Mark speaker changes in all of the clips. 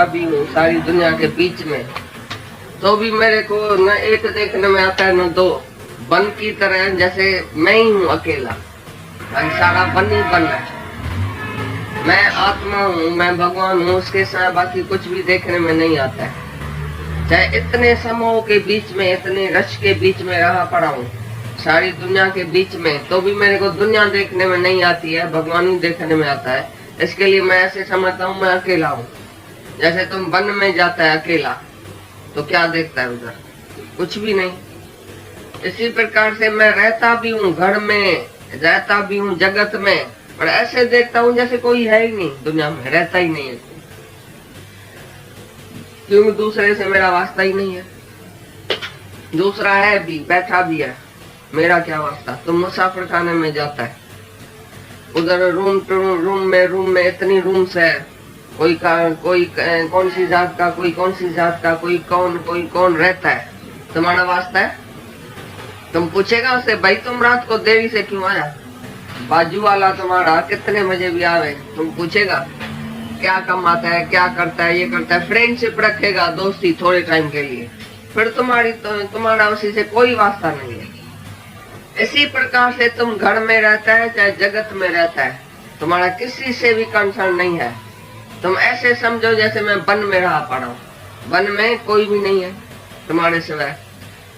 Speaker 1: रहता भी हूँ सारी दुनिया के बीच में, तो भी मेरे को न एक देखने में आता है न दो। वन की तरह जैसे मैं ही हूँ अकेला, सारा वन ही वन है। मैं आत्मा हूँ, मैं भगवान हूँ, उसके साथ बाकी कुछ भी देखने में नहीं आता है। चाहे इतने समूह के बीच में, इतने रश के बीच में रहा पड़ा हूँ सारी दुनिया के बीच में, तो भी मेरे को दुनिया देखने में नहीं आती है, भगवान ही देखने में आता है। इसके लिए मैं ऐसे समझता हूँ मैं अकेला हूँ। जैसे तुम वन में जाता है अकेला तो क्या देखता है उधर? कुछ भी नहीं। इसी प्रकार से मैं रहता भी हूँ घर में, रहता भी हूँ जगत में, और ऐसे देखता हूँ जैसे कोई है ही नहीं दुनिया में, रहता ही नहीं है। क्योंकि दूसरे से मेरा वास्ता ही नहीं है। दूसरा है भी, बैठा भी है, मेरा क्या वास्ता? तुम मुसाफिर खाने में जाता है, उधर रूम में इतनी रूम्स है, कोई कौन सी जात का, कोई कौन सी जात का, कोई कौन रहता है। तुम्हारा वास्ता है? तुम पूछेगा उससे, भाई तुम रात को देरी से क्यों आया? बाजू वाला तुम्हारा कितने बजे भी आवे, तुम पूछेगा क्या कमाता है, क्या करता है, ये करता है, फ्रेंडशिप रखेगा, दोस्ती थोड़े टाइम के लिए, फिर तुम्हारा उसी से कोई वास्ता नहीं है। इसी प्रकार से तुम घर में रहता है चाहे जगत में रहता है, तुम्हारा किसी से भी कंसर्न नहीं है। तुम ऐसे समझो जैसे मैं वन में रहा पड़ा हूँ, वन में कोई भी नहीं है तुम्हारे सिवाय।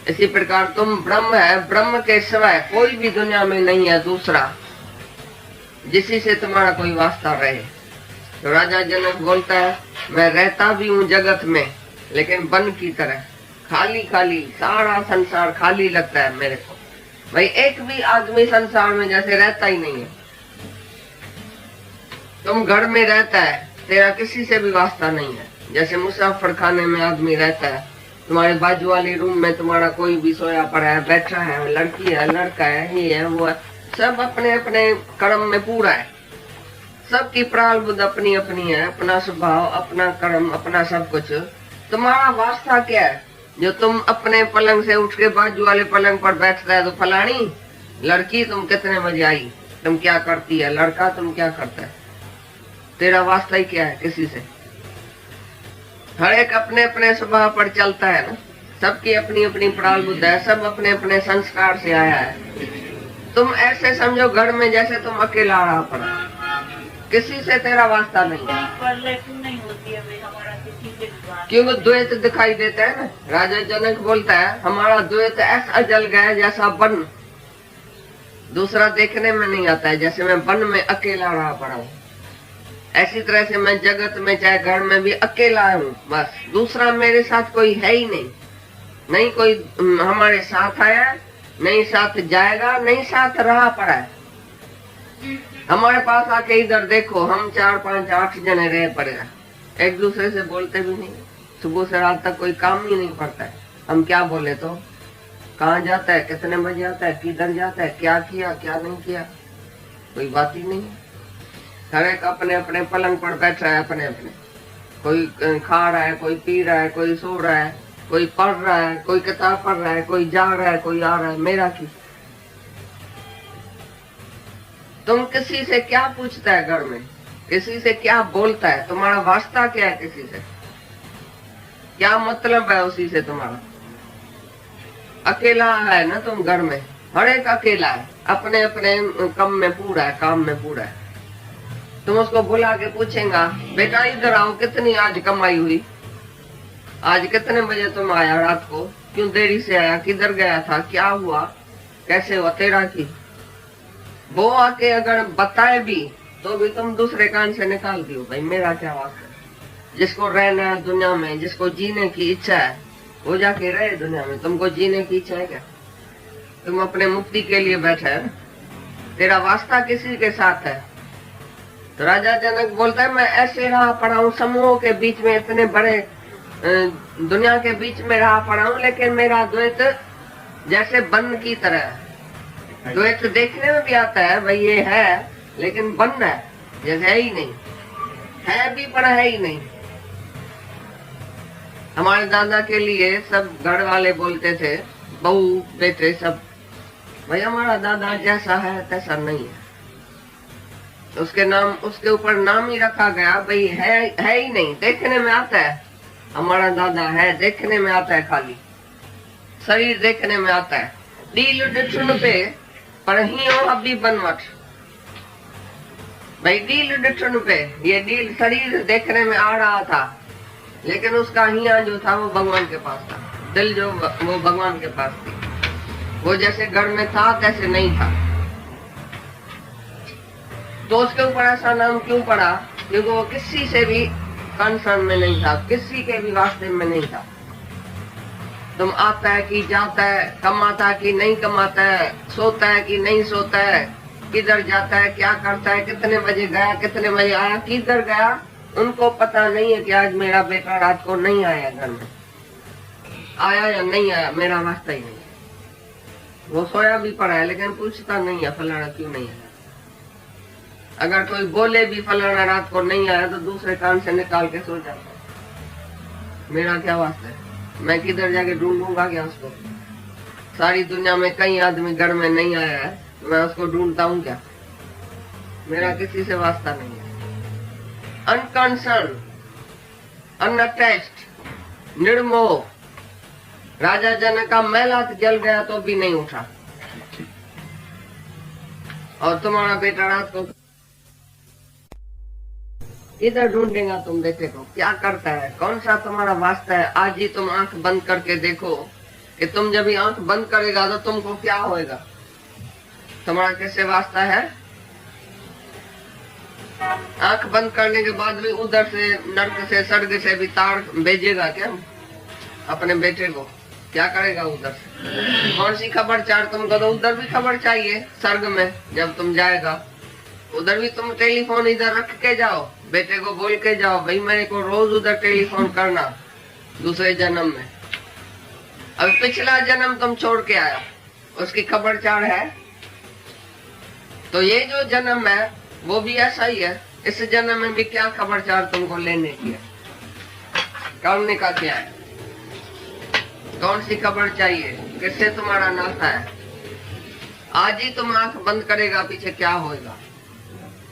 Speaker 1: इसी प्रकार तुम ब्रह्म है, ब्रह्म के सिवाय कोई भी दुनिया में नहीं है दूसरा जिसी से तुम्हारा कोई वास्ता रहे। तो राजा जनक बोलता है मैं रहता भी हूँ जगत में, लेकिन वन की तरह खाली खाली, सारा संसार खाली लगता है मेरे को। भाई एक भी आदमी संसार में जैसे रहता ही नहीं है। तुम घर में रहता है, तेरा किसी से भी वास्ता नहीं है। जैसे मुसाफिर खाने में आदमी रहता है, तुम्हारे बाजू वाली रूम में तुम्हारा कोई भी सोया पड़ा है, बैठा है, लड़की है, लड़का है, ये है, वो है, सब अपने अपने कर्म में पूरा है। सबकी प्रारब्ध अपनी अपनी है, अपना स्वभाव, अपना कर्म, अपना सब कुछ। तुम्हारा वास्ता क्या है जो तुम अपने पलंग से उठ के बाजू वाले पलंग पर बैठता है? तो फलानी लड़की तुम कितने बजे आई, तुम क्या करती है, लड़का तुम क्या करता है, तेरा वास्ता ही क्या है किसी से? हर एक अपने अपने स्वभाव पर चलता है ना, सबकी अपनी अपनी प्रारब्ध है, सब अपने अपने संस्कार से आया है। तुम ऐसे समझो घर में जैसे तुम अकेला रहा पड़ा, किसी से तेरा वास्ता नहीं क्योंकि द्वैत दिखाई देता है ना। राजा जनक बोलता है हमारा द्वैत ऐसा जल गया जैसा वन, दूसरा देखने में नहीं आता है। जैसे मैं वन में अकेला रहा पड़ा हूँ, ऐसी तरह से मैं जगत में चाहे घर में भी अकेला हूँ, बस दूसरा मेरे साथ कोई है ही नहीं। नहीं कोई हमारे साथ आया, नहीं साथ जाएगा, नहीं साथ रहा पड़ा है। हमारे पास आके इधर देखो, हम 4 5 8 जने रह पड़े, एक दूसरे से बोलते भी नहीं, सुबह से रात तक कोई काम ही नहीं पड़ता है। हम क्या बोले तो कहाँ जाता है, कितने बजे आता है, किधर जाता है, क्या किया क्या नहीं किया, कोई बात ही नहीं। हर एक अपने अपने पलंग पर बैठ रहा है, अपने अपने, कोई खा रहा है, कोई पी रहा है, कोई सो रहा है, कोई पढ़ रहा है, कोई किताब पढ़ रहा है, कोई जा रहा है, कोई आ रहा है। मेरा की तुम किसी से क्या पूछता है घर में, किसी से क्या बोलता है, तुम्हारा वास्ता क्या है किसी से, क्या मतलब है उसी से तुम्हारा? अकेला है ना तुम घर में, हर एक अकेला है, अपने अपने काम में पूरा है, काम में पूरा है। तुम उसको बुला के पूछेगा बेटा इधर आओ, कितनी आज कमाई हुई, आज कितने बजे तुम आया, रात को क्यों देरी से आया, किधर गया था, क्या हुआ, कैसे हुआ तेरा की? वो आके अगर बताए भी तो भी तुम दूसरे कान से निकाल दियो, भाई मेरा क्या वास्ता है। जिसको रहना है दुनिया में, जिसको जीने की इच्छा है, वो जाके रहे दुनिया में। तुमको जीने की इच्छा है क्या? तुम अपने मुक्ति के लिए बैठे है, तेरा वास्ता किसी के साथ है? तो राजा जनक बोलता है मैं ऐसे रहा पड़ा हूँ समूहों के बीच में, इतने बड़े दुनिया के बीच में रहा पड़ा हूँ, लेकिन मेरा द्वैत जैसे वन की तरह है। द्वैत देखने में भी आता है भाई ये है, लेकिन वन है जैसे है ही नहीं, है भी पर है ही नहीं। हमारे दादा के लिए सब घर वाले बोलते थे, बहू बेटे सब, भाई हमारा दादा जैसा है तैसा नहीं है। उसके नाम, उसके ऊपर नाम ही रखा गया भाई, है ही नहीं, देखने में आता है। हमारा दादा है, देखने में आता है, खाली शरीर देखने में आता है। डील डिठुन पे पर ही अभी बनवट भाई, डील डिठुन पे, ये डील शरीर देखने में आ रहा था, लेकिन उसका हिया जो था वो भगवान के पास था। दिल जो वो भगवान के पास थी। वो जैसे घर में था तैसे नहीं था। तो उसके ऊपर ऐसा नाम क्यों पड़ा? क्योंकि वो किसी से भी कंसर्न में नहीं था, किसी के भी वास्ते में नहीं था। तुम आता है कि जाता है, कमाता है कि नहीं कमाता है, सोता है कि नहीं सोता है, किधर जाता है, क्या करता है, कितने बजे गया, कितने बजे आया, किधर गया, उनको पता नहीं है कि आज मेरा बेटा रात को नहीं आया, घर में आया या नहीं आया, मेरा वास्ता ही नहीं है। वो सोया भी पड़ा है लेकिन पूछता नहीं है फलाना क्यों नहीं है। अगर कोई बोले भी फलाना रात को नहीं आया तो दूसरे कान से निकाल के सो जाता है। मेरा क्या वास्ता है, मैं किधर जाके ढूंढूंगा क्या उसको? सारी दुनिया में कई आदमी घर में नहीं आया है, मैं उसको ढूंढता हूँ क्या? मेरा किसी से वास्ता नहीं है। Unconcern, unattached, Nirmoh. राजा जनक का महल जल गया तो भी नहीं उठा, और तुम्हारा बेटा रात को इधर ढूंढेगा, तुम देखो क्या करता है, कौन सा तुम्हारा वास्ता है। आज ही तुम आंख बंद करके देखो कि तुम जब आंख बंद करेगा तो तुमको क्या होएगा, तुम्हारा कैसे वास्ता है। आंख बंद करने के बाद भी उधर से नर्क से स्वर्ग से भी तार भेजेगा क्या अपने बेटे को? क्या करेगा उधर से? कौन सी खबर चार तुमको? तो उधर भी खबर चाहिए स्वर्ग में। जब तुम जाएगा उधर भी तुम टेलीफोन इधर रख के जाओ, बेटे को बोल के जाओ भाई मेरे को रोज उधर टेलीफोन करना दूसरे जन्म में। अब पिछला जन्म तुम छोड़ के आया, उसकी खबर चार है। तो ये जो जन्म है वो भी ऐसा ही है। इस जन्म में भी क्या खबर चार तुमको लेने की है, करने का क्या है, कौन सी खबर चाहिए, किससे तुम्हारा नाता है? आज ही तुम आंख बंद करेगा, पीछे क्या होएगा?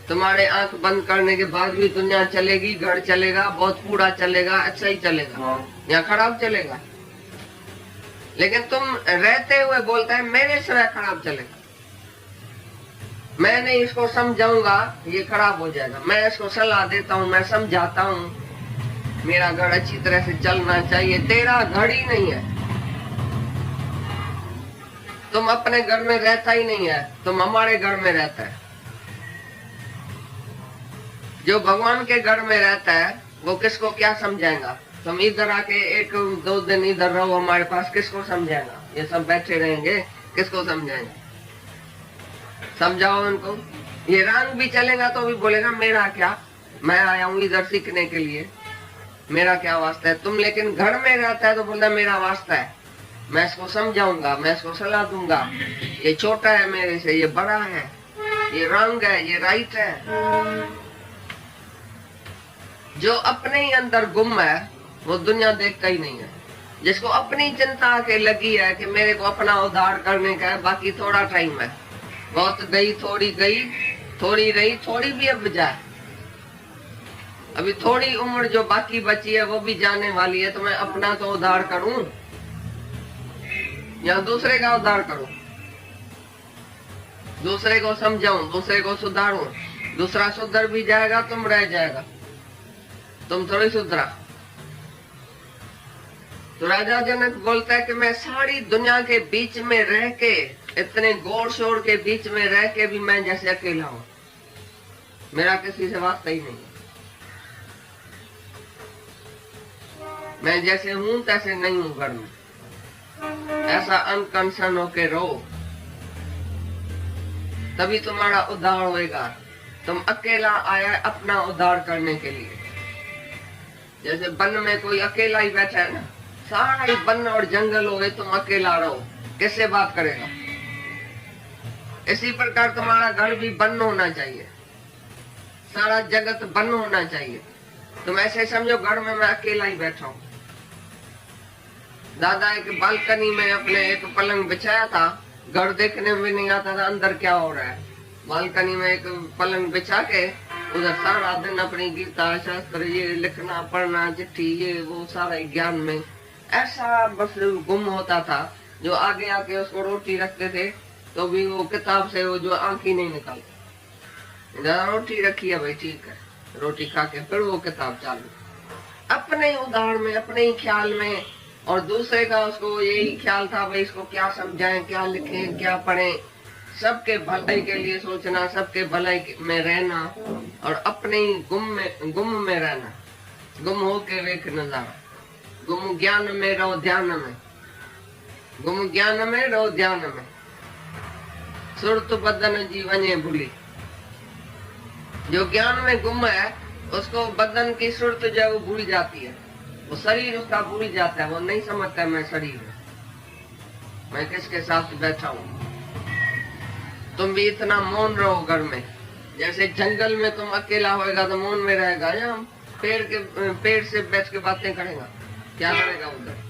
Speaker 1: तुम्हारे आंख बंद करने के बाद भी दुनिया चलेगी, घर चलेगा, बहुत पूरा चलेगा, अच्छा ही चलेगा या खराब चलेगा। लेकिन तुम रहते हुए बोलते हैं मेरे सिवा खराब चलेगा, मैं नहीं इसको समझाऊंगा ये खराब हो जाएगा, मैं इसको सलाह देता हूँ, मैं समझाता हूँ, मेरा घर अच्छी तरह से चलना चाहिए। तेरा घर ही नहीं है, तुम अपने घर में रहता ही नहीं है, तुम हमारे घर में रहता है। जो भगवान के घर में रहता है वो किसको क्या समझाएगा? तुम इधर आके एक दो दिन इधर रहो हमारे पास, किसको समझाएगा? ये सब बैठे रहेंगे, किसको समझाएंगे? समझाओ उनको। ये रंग भी चलेगा तो भी बोलेगा मेरा क्या, मैं आया हूँ इधर सीखने के लिए, मेरा क्या वास्ता है। तुम लेकिन घर में रहता है तो बोलता है मेरा वास्ता है, मैं इसको समझाऊंगा, मैं इसको सलाह दूंगा, ये छोटा है मेरे से, ये बड़ा है, ये रंग है, ये राइट है। जो अपने ही अंदर गुम है वो दुनिया देखता ही नहीं है। जिसको अपनी चिंता के लगी है कि मेरे को अपना उद्धार करने का है, बाकी थोड़ा टाइम है, बहुत गई, थोड़ी रही, थोड़ी भी अब जाए, अभी थोड़ी उम्र जो बाकी बची है वो भी जाने वाली है, तो मैं अपना तो उद्धार करूं या दूसरे का उद्धार करूं, दूसरे को समझाऊं, दूसरे को सुधारूं। दूसरा सुधर भी जाएगा, तुम रह जाएगा, तुम थोड़ी सुधरा। तो राजा जनक बोलता है कि मैं सारी दुनिया के बीच में रह के, इतने गोर शोर के बीच में रह के भी मैं जैसे अकेला हूं, मेरा किसी से वास्ता ही नहीं है, मैं जैसे हूं तैसे नहीं हूं घर में। ऐसा अनकंसर्न होके रहो, तभी तुम्हारा उद्धार होएगा। तुम अकेला आया अपना उद्धार करने के लिए। जैसे वन में कोई अकेला ही बैठा है ना, सारा ही वन और जंगल हो गए, तुम अकेला रहो, कैसे बात करेगा? इसी प्रकार तुम्हारा घर भी बंद होना चाहिए, सारा जगत बंद होना चाहिए। तुम ऐसे समझो घर में मैं अकेला ही बैठा हूँ। दादा एक बालकनी में अपने एक पलंग बिछाया था, घर देखने में नहीं आता था अंदर क्या हो रहा है। बालकनी में एक पलंग बिछा के उधर सारा दिन अपनी गीता शास्त्र ये लिखना पढ़ना चिट्ठी ये वो सारा ज्ञान में ऐसा बस गुम होता था। जो आगे आके उसको रोटी रखते थे तो भी वो किताब से वो जो आंख ही नहीं निकालते। जरा रोटी रखी है भाई, ठीक है, रोटी खा के फिर वो किताब चालू, अपने ही उदाहरण में, अपने ही ख्याल में। और दूसरे का उसको यही ख्याल था भाई इसको क्या समझाएं, क्या लिखें, क्या पढ़ें, सबके भलाई के लिए सोचना, सबके भलाई में रहना और अपने ही गुम में रहना। गुम होके वेख नजारा, गुम ज्ञान में रहो ध्यान में, गुम ज्ञान में रहो ध्यान में, सुरत बदन जीवने भूली। जो ज्ञान में गुम है उसको बदन की सुरत जो है वो भूल जाती है, वो शरीर उसका भूल जाता है, वो नहीं समझता मैं शरीर हूं, मैं किसके साथ बैठा हूं। तुम भी इतना मौन रहो घर में, जैसे जंगल में तुम अकेला होएगा तो मौन में रहेगा, या पेड़ से बैठ के बातें करेगा, क्या करेगा उधर।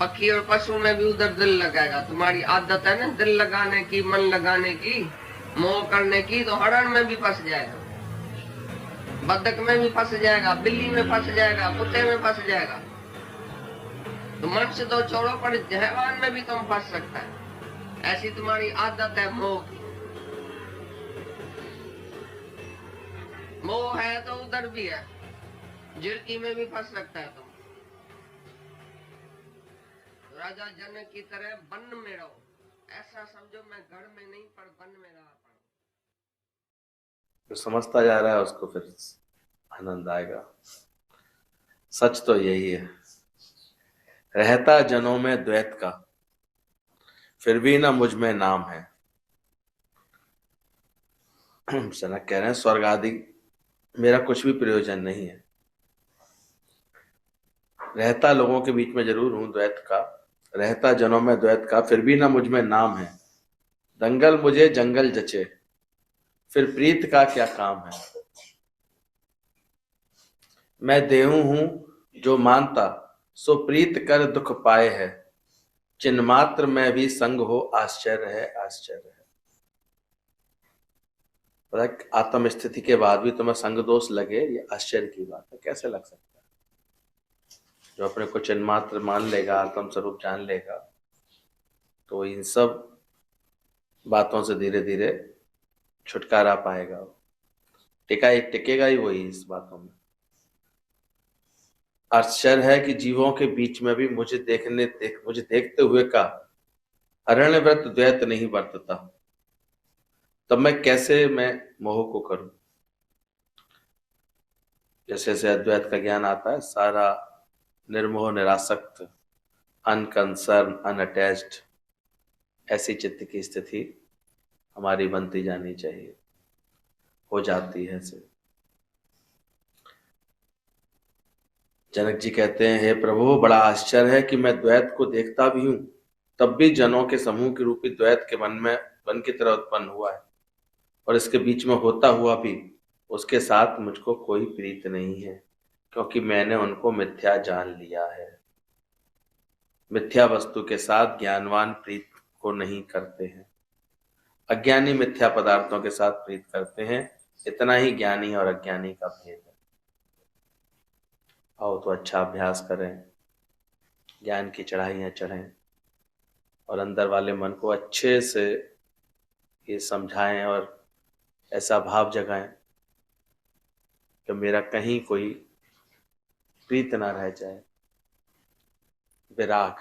Speaker 1: पक्षी और पशु में भी उधर दिल लगाएगा। तुम्हारी आदत है ना दिल लगाने की, मन लगाने की, मोह करने की, तो हरण में भी फंस जाएगा, बतख में भी फंस जाएगा, बिल्ली में फंस जाएगा, कुत्ते में फंस जाएगा। तो मनुष्य तो छोड़ो पर हैवान में भी तुम फंस सकता है, ऐसी तुम्हारी आदत है मोह की। मोह है तो उधर भी है, झिड़की में भी फंस सकता है तुम। राजा जनक की तरह वन में रहो, ऐसा समझो मैं घर में नहीं पर वन में रहा पड़ा।
Speaker 2: जो समझता जा रहा है उसको फिर आनंद आएगा। सच तो यही है, रहता जनों में द्वैत का, फिर भी ना मुझ में नाम है। जनक कह रहे हैं स्वर्ग आदि मेरा कुछ भी प्रयोजन नहीं है, रहता लोगों के बीच में जरूर हूं द्वैत का, रहता जनों में द्वैत का, फिर भी ना मुझ में नाम है। दंगल मुझे जंगल जचे, फिर प्रीत का क्या काम है। मैं देहू हूं जो मानता, सो प्रीत कर दुख पाए है। चिन्ह मात्र में भी संग हो, आश्चर्य है आश्चर्य है। आत्म स्थिति के बाद भी तुम्हें संग दोष लगे, ये आश्चर्य की बात है। कैसे लग सकता है? जो अपने को चिन्ह मात्र मान लेगा, आत्म स्वरूप जान लेगा, तो इन सब बातों से धीरे धीरे छुटकारा पाएगा। टिकेगा ही वही इस बातों में। आश्चर्य है कि जीवों के बीच में भी मुझे देखते हुए का अरण्य व्रत द्वैत नहीं बरतता, तब मैं मोह को करूं। जैसे जैसे अद्वैत का ज्ञान आता है, सारा निर्मोह निरासक्त, अनकंसर्न, अनअटैच्ड, ऐसी चित्त की स्थिति हमारी बनती जानी चाहिए, हो जाती है से। जनक जी कहते हैं, हे प्रभु बड़ा आश्चर्य है कि मैं द्वैत को देखता भी हूं, तब भी जनों के समूह के रूपी द्वैत के मन की तरह उत्पन्न हुआ है, और इसके बीच में होता हुआ भी उसके साथ मुझको कोई प्रीत नहीं है, क्योंकि मैंने उनको मिथ्या जान लिया है। मिथ्या वस्तु के साथ ज्ञानवान प्रीत को नहीं करते हैं, अज्ञानी मिथ्या पदार्थों के साथ प्रीत करते हैं। इतना ही ज्ञानी और अज्ञानी का भेद है। आओ तो अच्छा अभ्यास करें, ज्ञान की चढ़ाइयां चढ़ें और अंदर वाले मन को अच्छे से ये समझाएं और ऐसा भाव जगाएं कि मेरा कहीं कोई प्रीत ना रह जाए। विराग,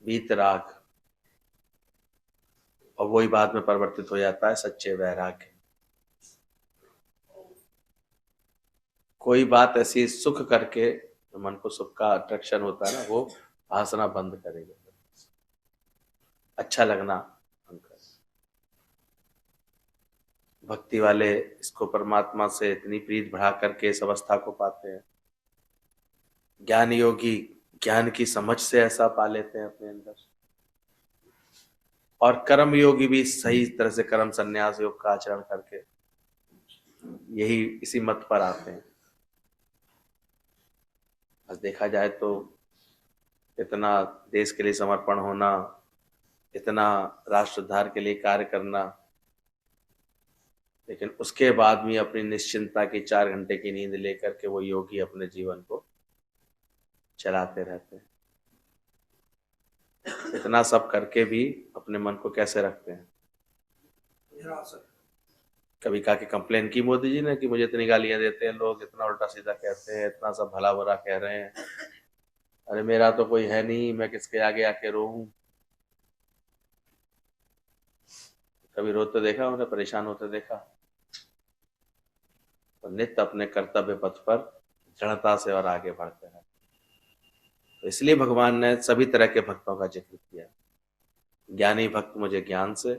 Speaker 2: वीतराग, और वही बाद में परिवर्तित हो जाता है सच्चे वैराग्य। कोई बात ऐसी सुख करके जो मन को सुख का अट्रैक्शन होता है ना, वो भासना बंद करेगा, अच्छा लगना बंद करेगा। भक्ति वाले इसको परमात्मा से इतनी प्रीत बढ़ा करके इस अवस्था को पाते हैं। ज्ञान योगी ज्ञान की समझ से ऐसा पा लेते हैं अपने अंदर, और कर्म योगी भी सही तरह से कर्म संन्यास योग का आचरण करके यही इसी मत पर आते हैं। बस देखा जाए तो इतना देश के लिए समर्पण होना, इतना राष्ट्र उद्धार के लिए कार्य करना, लेकिन उसके बाद भी अपनी निश्चिंतता की 4 घंटे की नींद लेकर के वो योगी अपने जीवन को चलाते रहते हैं। इतना सब करके भी अपने मन को कैसे रखते हैं। कभी कहा कि कंप्लेन की मोदी जी ने कि मुझे इतनी गालियां देते हैं लोग, इतना उल्टा सीधा कहते हैं, इतना सब भला बुरा कह रहे हैं, अरे मेरा तो कोई है नहीं, मैं किसके आगे आके रोऊं। कभी रोते देखा, उन्हें परेशान होते देखा? तो नित्य अपने कर्तव्य पथ पर दृढ़ता से और आगे बढ़ते हैं। तो इसलिए भगवान ने सभी तरह के भक्तों का जिक्र किया। ज्ञानी भक्त मुझे ज्ञान से,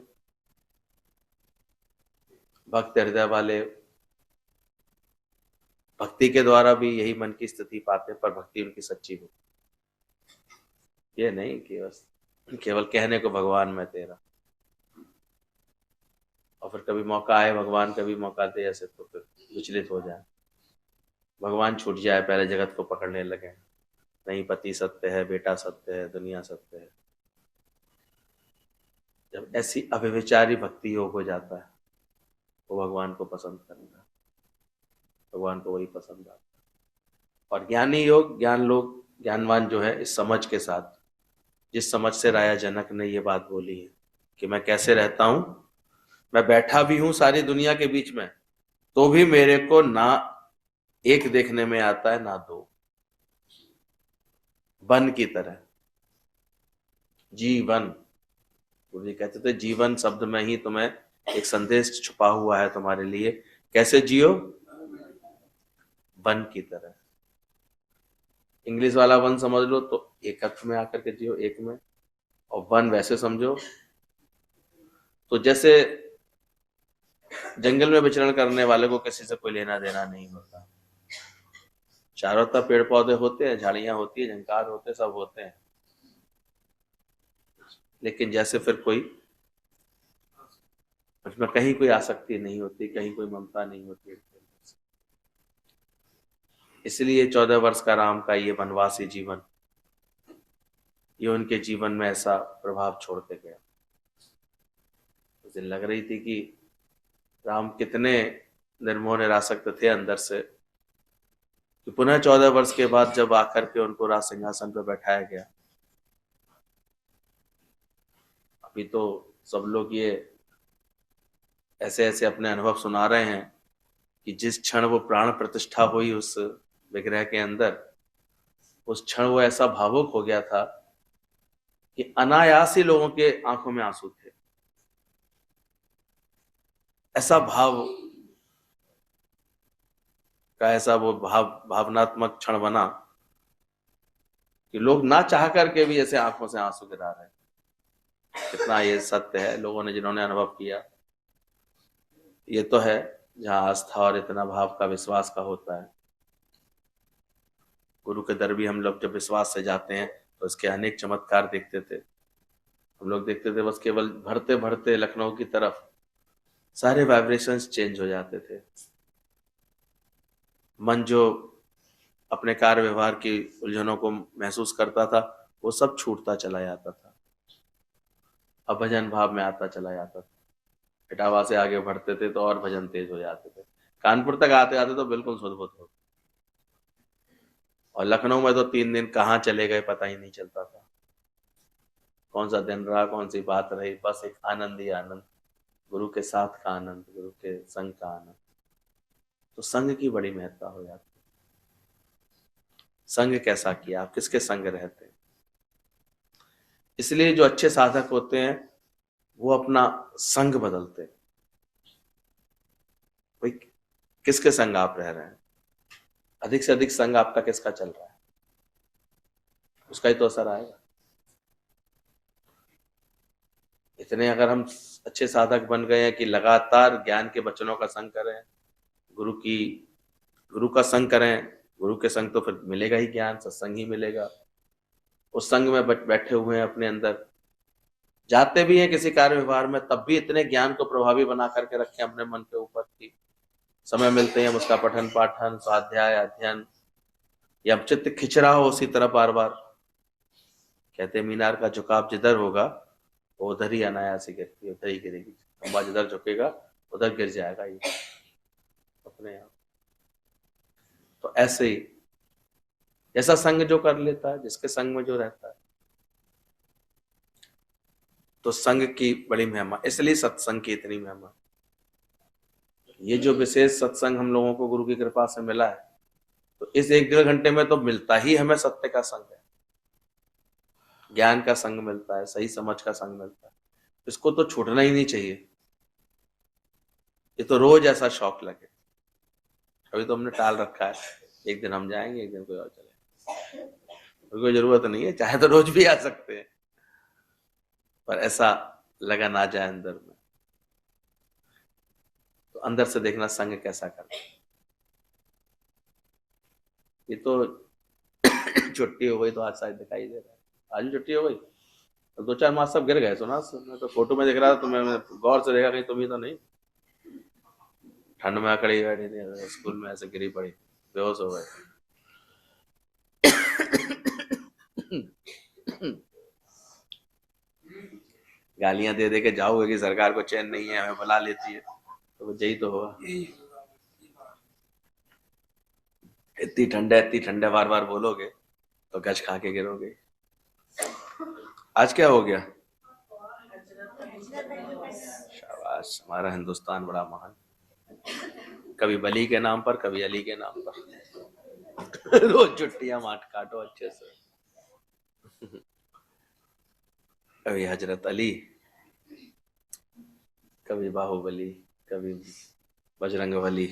Speaker 2: भक्त हृदय वाले भक्ति के द्वारा भी यही मन की स्थिति पाते, पर भक्ति उनकी सच्ची हो। ये नहीं कि बस केवल कहने को भगवान मैं तेरा, और फिर कभी मौका आए भगवान कभी मौका दे ऐसे तो फिर विचलित हो जाए, भगवान छूट जाए, पहले जगत को पकड़ने लगे, नहीं पति सत्य है, बेटा सत्य है, दुनिया सत्य है। जब ऐसी अव्यभिचारी भक्ति योग हो जाता है वो भगवान को पसंद करेगा, भगवान को वही पसंद आता है। और ज्ञानी योग, ज्ञान लोग, ज्ञानवान जो है इस समझ के साथ, जिस समझ से राजा जनक ने ये बात बोली है कि मैं कैसे रहता हूं, मैं बैठा भी हूं सारी दुनिया के बीच में तो भी मेरे को ना एक देखने में आता है ना दो, वन की तरह। जीवन, गुरु जी कहते थे जीवन शब्द में ही तुम्हें एक संदेश छुपा हुआ है तुम्हारे लिए, कैसे जियो, वन की तरह। इंग्लिश वाला वन समझ लो तो एकत्व में आकर के जियो, एक में, और वन वैसे समझो तो जैसे जंगल में विचरण करने वाले को किसी से कोई लेना देना नहीं होता, चारों तरफ पेड़ पौधे होते हैं, झाड़ियां होती है, झंकार होते, सब होते हैं, लेकिन जैसे फिर कोई उसमें कहीं कोई आसक्ति नहीं होती, कहीं कोई ममता नहीं होती। इसलिए 14 वर्ष का राम का ये वनवासी जीवन, ये उनके जीवन में ऐसा प्रभाव छोड़ते गया। उस दिन लग रही थी कि राम कितने निर्मोह निरासक्त थे अंदर से, कि पुनः 14 वर्ष के बाद जब आकर के उनको राज सिंहासन पर बैठाया गया, अभी तो सब लोग ये ऐसे ऐसे अपने अनुभव सुना रहे हैं कि जिस क्षण वो प्राण प्रतिष्ठा हुई उस विग्रह के अंदर, उस क्षण वो ऐसा भावुक हो गया था कि अनायास ही लोगों के आंखों में आंसू थे। ऐसा भाव का ऐसा वो भावनात्मक क्षण बना कि लोग ना चाह करके भी ऐसे आंखों से आंसू गिरा रहे हैं। कितना ये सत्य है, लोगों ने जिन्होंने अनुभव किया, ये तो है जहां आस्था और इतना भाव का विश्वास का होता है। गुरु के दर भी हम लोग जब विश्वास से जाते हैं तो इसके अनेक चमत्कार देखते थे। हम लोग देखते थे बस केवल भरते भरते लखनऊ की तरफ सारे वाइब्रेशंस चेंज हो जाते थे। मन जो अपने कार्य व्यवहार की उलझनों को महसूस करता था वो सब छूटता चला जाता था, अब भजन भाव में आता चला जाता था। इटावा से आगे बढ़ते थे तो और भजन तेज हो जाते थे, कानपुर तक आते आते तो बिल्कुल शुद्धबुद्ध हो, और लखनऊ में तो 3 दिन कहाँ चले गए पता ही नहीं चलता था, कौन सा दिन रहा, कौन सी बात रही, बस एक आनंद ही आनंद, गुरु के साथ का आनंद, गुरु के संग का आनंद। तो संग की बड़ी महत्ता हो जाती है। संग कैसा किया, आप किसके संग रहते हैं। इसलिए जो अच्छे साधक होते हैं वो अपना संग बदलते हैं। भाई किसके संग आप रह रहे हैं, अधिक से अधिक संग आपका किसका चल रहा है, उसका ही तो असर आएगा। इतने अगर हम अच्छे साधक बन गए हैं कि लगातार ज्ञान के वचनों का संग करें, गुरु का संग करें, गुरु के संग तो फिर मिलेगा ही ज्ञान, सत्संग ही मिलेगा। उस संग में बैठे हुए हैं अपने अंदर, जाते भी हैं किसी कार्य व्यवहार में तब भी इतने ज्ञान को प्रभावी बना करके रखें अपने मन के ऊपर की समय मिलते हैं उसका पठन पाठन, स्वाध्याय, अध्ययन, या चित्त खिंच रहा हो उसी तरफ बार बार। कहते मीनार का झुकाव जिधर होगा वो उधर ही अनायास ही गिरती है, उधर ही गिरेगी। खंबा जिधर झुकेगा उधर गिर जाएगा ये अपने आप। तो ऐसे ही ऐसा संग जो कर लेता है, जिसके संग में जो रहता है, तो संग की बड़ी महिमा, इसलिए सत्संग की इतनी महिमा। ये जो विशेष सत्संग हम लोगों को गुरु की कृपा से मिला है, तो इस 1-1.5 घंटे में तो मिलता ही हमें सत्य का संग है, ज्ञान का संग मिलता है, सही समझ का संग मिलता है। इसको तो छूटना ही नहीं चाहिए। ये तो रोज ऐसा शौक लगे। अभी तो हमने टाल रखा है, एक दिन हम जाएंगे, एक दिन कोई और चले, कोई जरूरत नहीं है, चाहे तो रोज भी आ सकते हैं, पर ऐसा लगन आ जाए अंदर में, तो अंदर से देखना संग कैसा करता है। ये तो छुट्टी हो गई तो आज शायद दिखाई दे रहा है, आज भी छुट्टी हो गई, तो 2-4 मास सब गिर गए। सुना, मैं तो फोटो में देख रहा था, तो मैं गौर से देखा कहीं तुम ही तो नहीं, ठंड में खड़ी बैठी थी, स्कूल में ऐसे गिरी पड़ी, बेहोश हो गए। गालियां दे दे के जाओगे कि सरकार को चैन नहीं है, हमें बुला लेती है, तो यही तो होगा। इतनी ठंडे बार बार बोलोगे तो गज खा के गिरोगे। आज क्या हो गया? शाबाश, हमारा हिंदुस्तान बड़ा महान, कभी बली के नाम पर, कभी अली के नाम पर रोज छुट्टियां काटो अच्छे से। कभी हजरत अली, कभी बाहुबली, कभी बजरंगबली,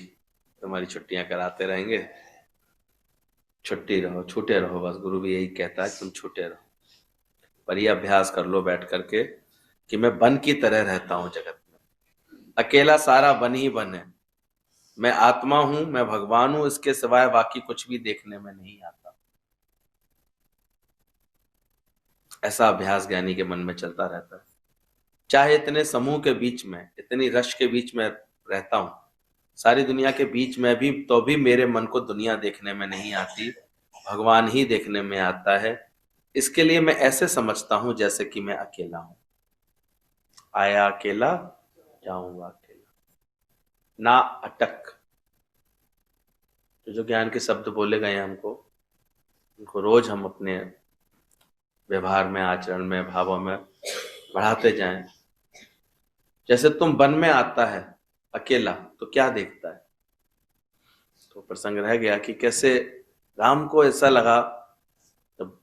Speaker 2: तुम्हारी छुट्टियां कराते रहेंगे। छुट्टी रहो, छूटे रहो, बस गुरु भी यही कहता है, तुम छूटे रहो। पर ये अभ्यास कर लो बैठ करके कि मैं बन की तरह रहता हूं जगत में, अकेला सारा बन ही बन है, मैं आत्मा हूं, मैं भगवान हूं, इसके सिवाय बाकी कुछ भी देखने में नहीं आता। ऐसा अभ्यास ज्ञानी के मन में चलता रहता है। चाहे इतने समूह के बीच में, इतनी रश के बीच में रहता हूं, सारी दुनिया के बीच में भी, तो भी मेरे मन को दुनिया देखने में नहीं आती, भगवान ही देखने में आता है। इसके लिए मैं ऐसे समझता हूं जैसे कि मैं अकेला हूं, आया अकेला जाऊंगा अकेला, ना अटक। तो जो ज्ञान के शब्द बोले गए हमको, उनको रोज हम अपने व्यवहार में, आचरण में, भावों में बढ़ाते जाएं। जैसे तुम वन में आता है अकेला तो क्या देखता है, तो प्रसंग रह गया कि कैसे राम को ऐसा लगा जब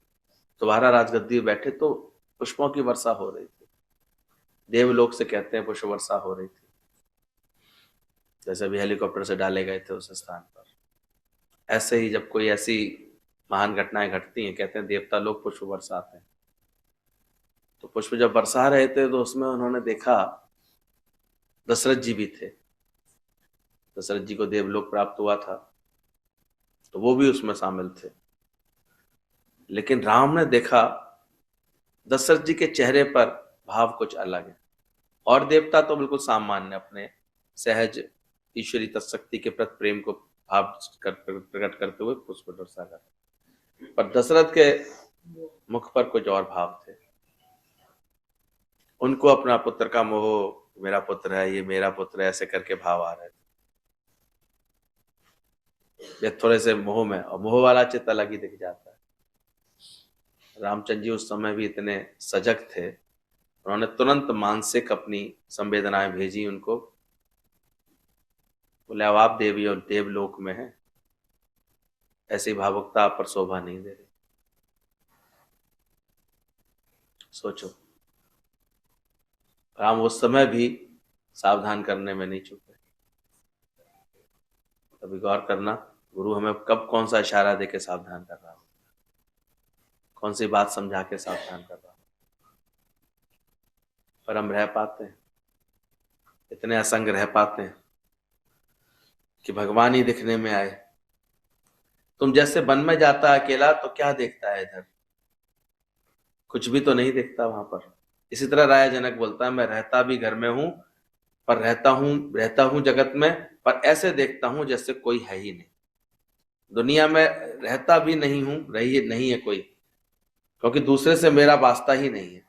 Speaker 2: दोबारा राजगद्दी बैठे तो पुष्पों की वर्षा हो रही थी, देवलोक से कहते हैं पुष्प वर्षा हो रही थी, जैसे भी हेलीकॉप्टर से डाले गए थे उस स्थान पर। ऐसे ही जब कोई ऐसी महान घटनाएं घटती हैं, कहते हैं देवता लोग पुष्प बरसाते हैं। तो पुष्प जब बरसा रहे थे तो उसमें उन्होंने देखा दशरथ जी भी थे। दशरथ जी को देवलोक प्राप्त हुआ था, तो वो भी उसमें शामिल थे। लेकिन राम ने देखा दशरथ जी के चेहरे पर भाव कुछ अलग है, और देवता तो बिल्कुल सामान्य अपने सहज ईश्वरी तत्शक्ति के प्रति प्रेम को भाव प्रकट करते हुए पुष्प बरसा कर, पर दशरथ के मुख पर कुछ और भाव थे। उनको अपना पुत्र का मोह, मेरा पुत्र है, ये मेरा पुत्र है, ऐसे करके भाव आ रहे थे। ये थोड़े से मोह में, और मोह वाला चित्त अलग ही दिख जाता है। रामचंद्र जी उस समय भी इतने सजग थे, उन्होंने तुरंत मानसिक अपनी संवेदनाएं भेजी उनको, बोले अब आप देवी और देवलोक में हैं, ऐसी भावुकता आप पर शोभा नहीं दे रही। सोचो, राम उस समय भी सावधान करने में नहीं चूके। कभी गौर करना, गुरु हमें कब कौन सा इशारा देके सावधान कर रहा हो, कौन सी बात समझा के सावधान कर रहा हो, पर हम रह पाते हैं, इतने असंग रह पाते हैं कि भगवान ही दिखने में आए। तुम जैसे वन में जाता है अकेला तो क्या देखता है इधर, कुछ भी तो नहीं देखता वहां पर। इसी तरह राय जनक बोलता है, मैं रहता भी घर में हूं, पर रहता हूं जगत में, पर ऐसे देखता हूं जैसे कोई है ही नहीं। दुनिया में रहता भी नहीं हूं, रही नहीं है कोई, क्योंकि दूसरे से मेरा वास्ता ही नहीं है।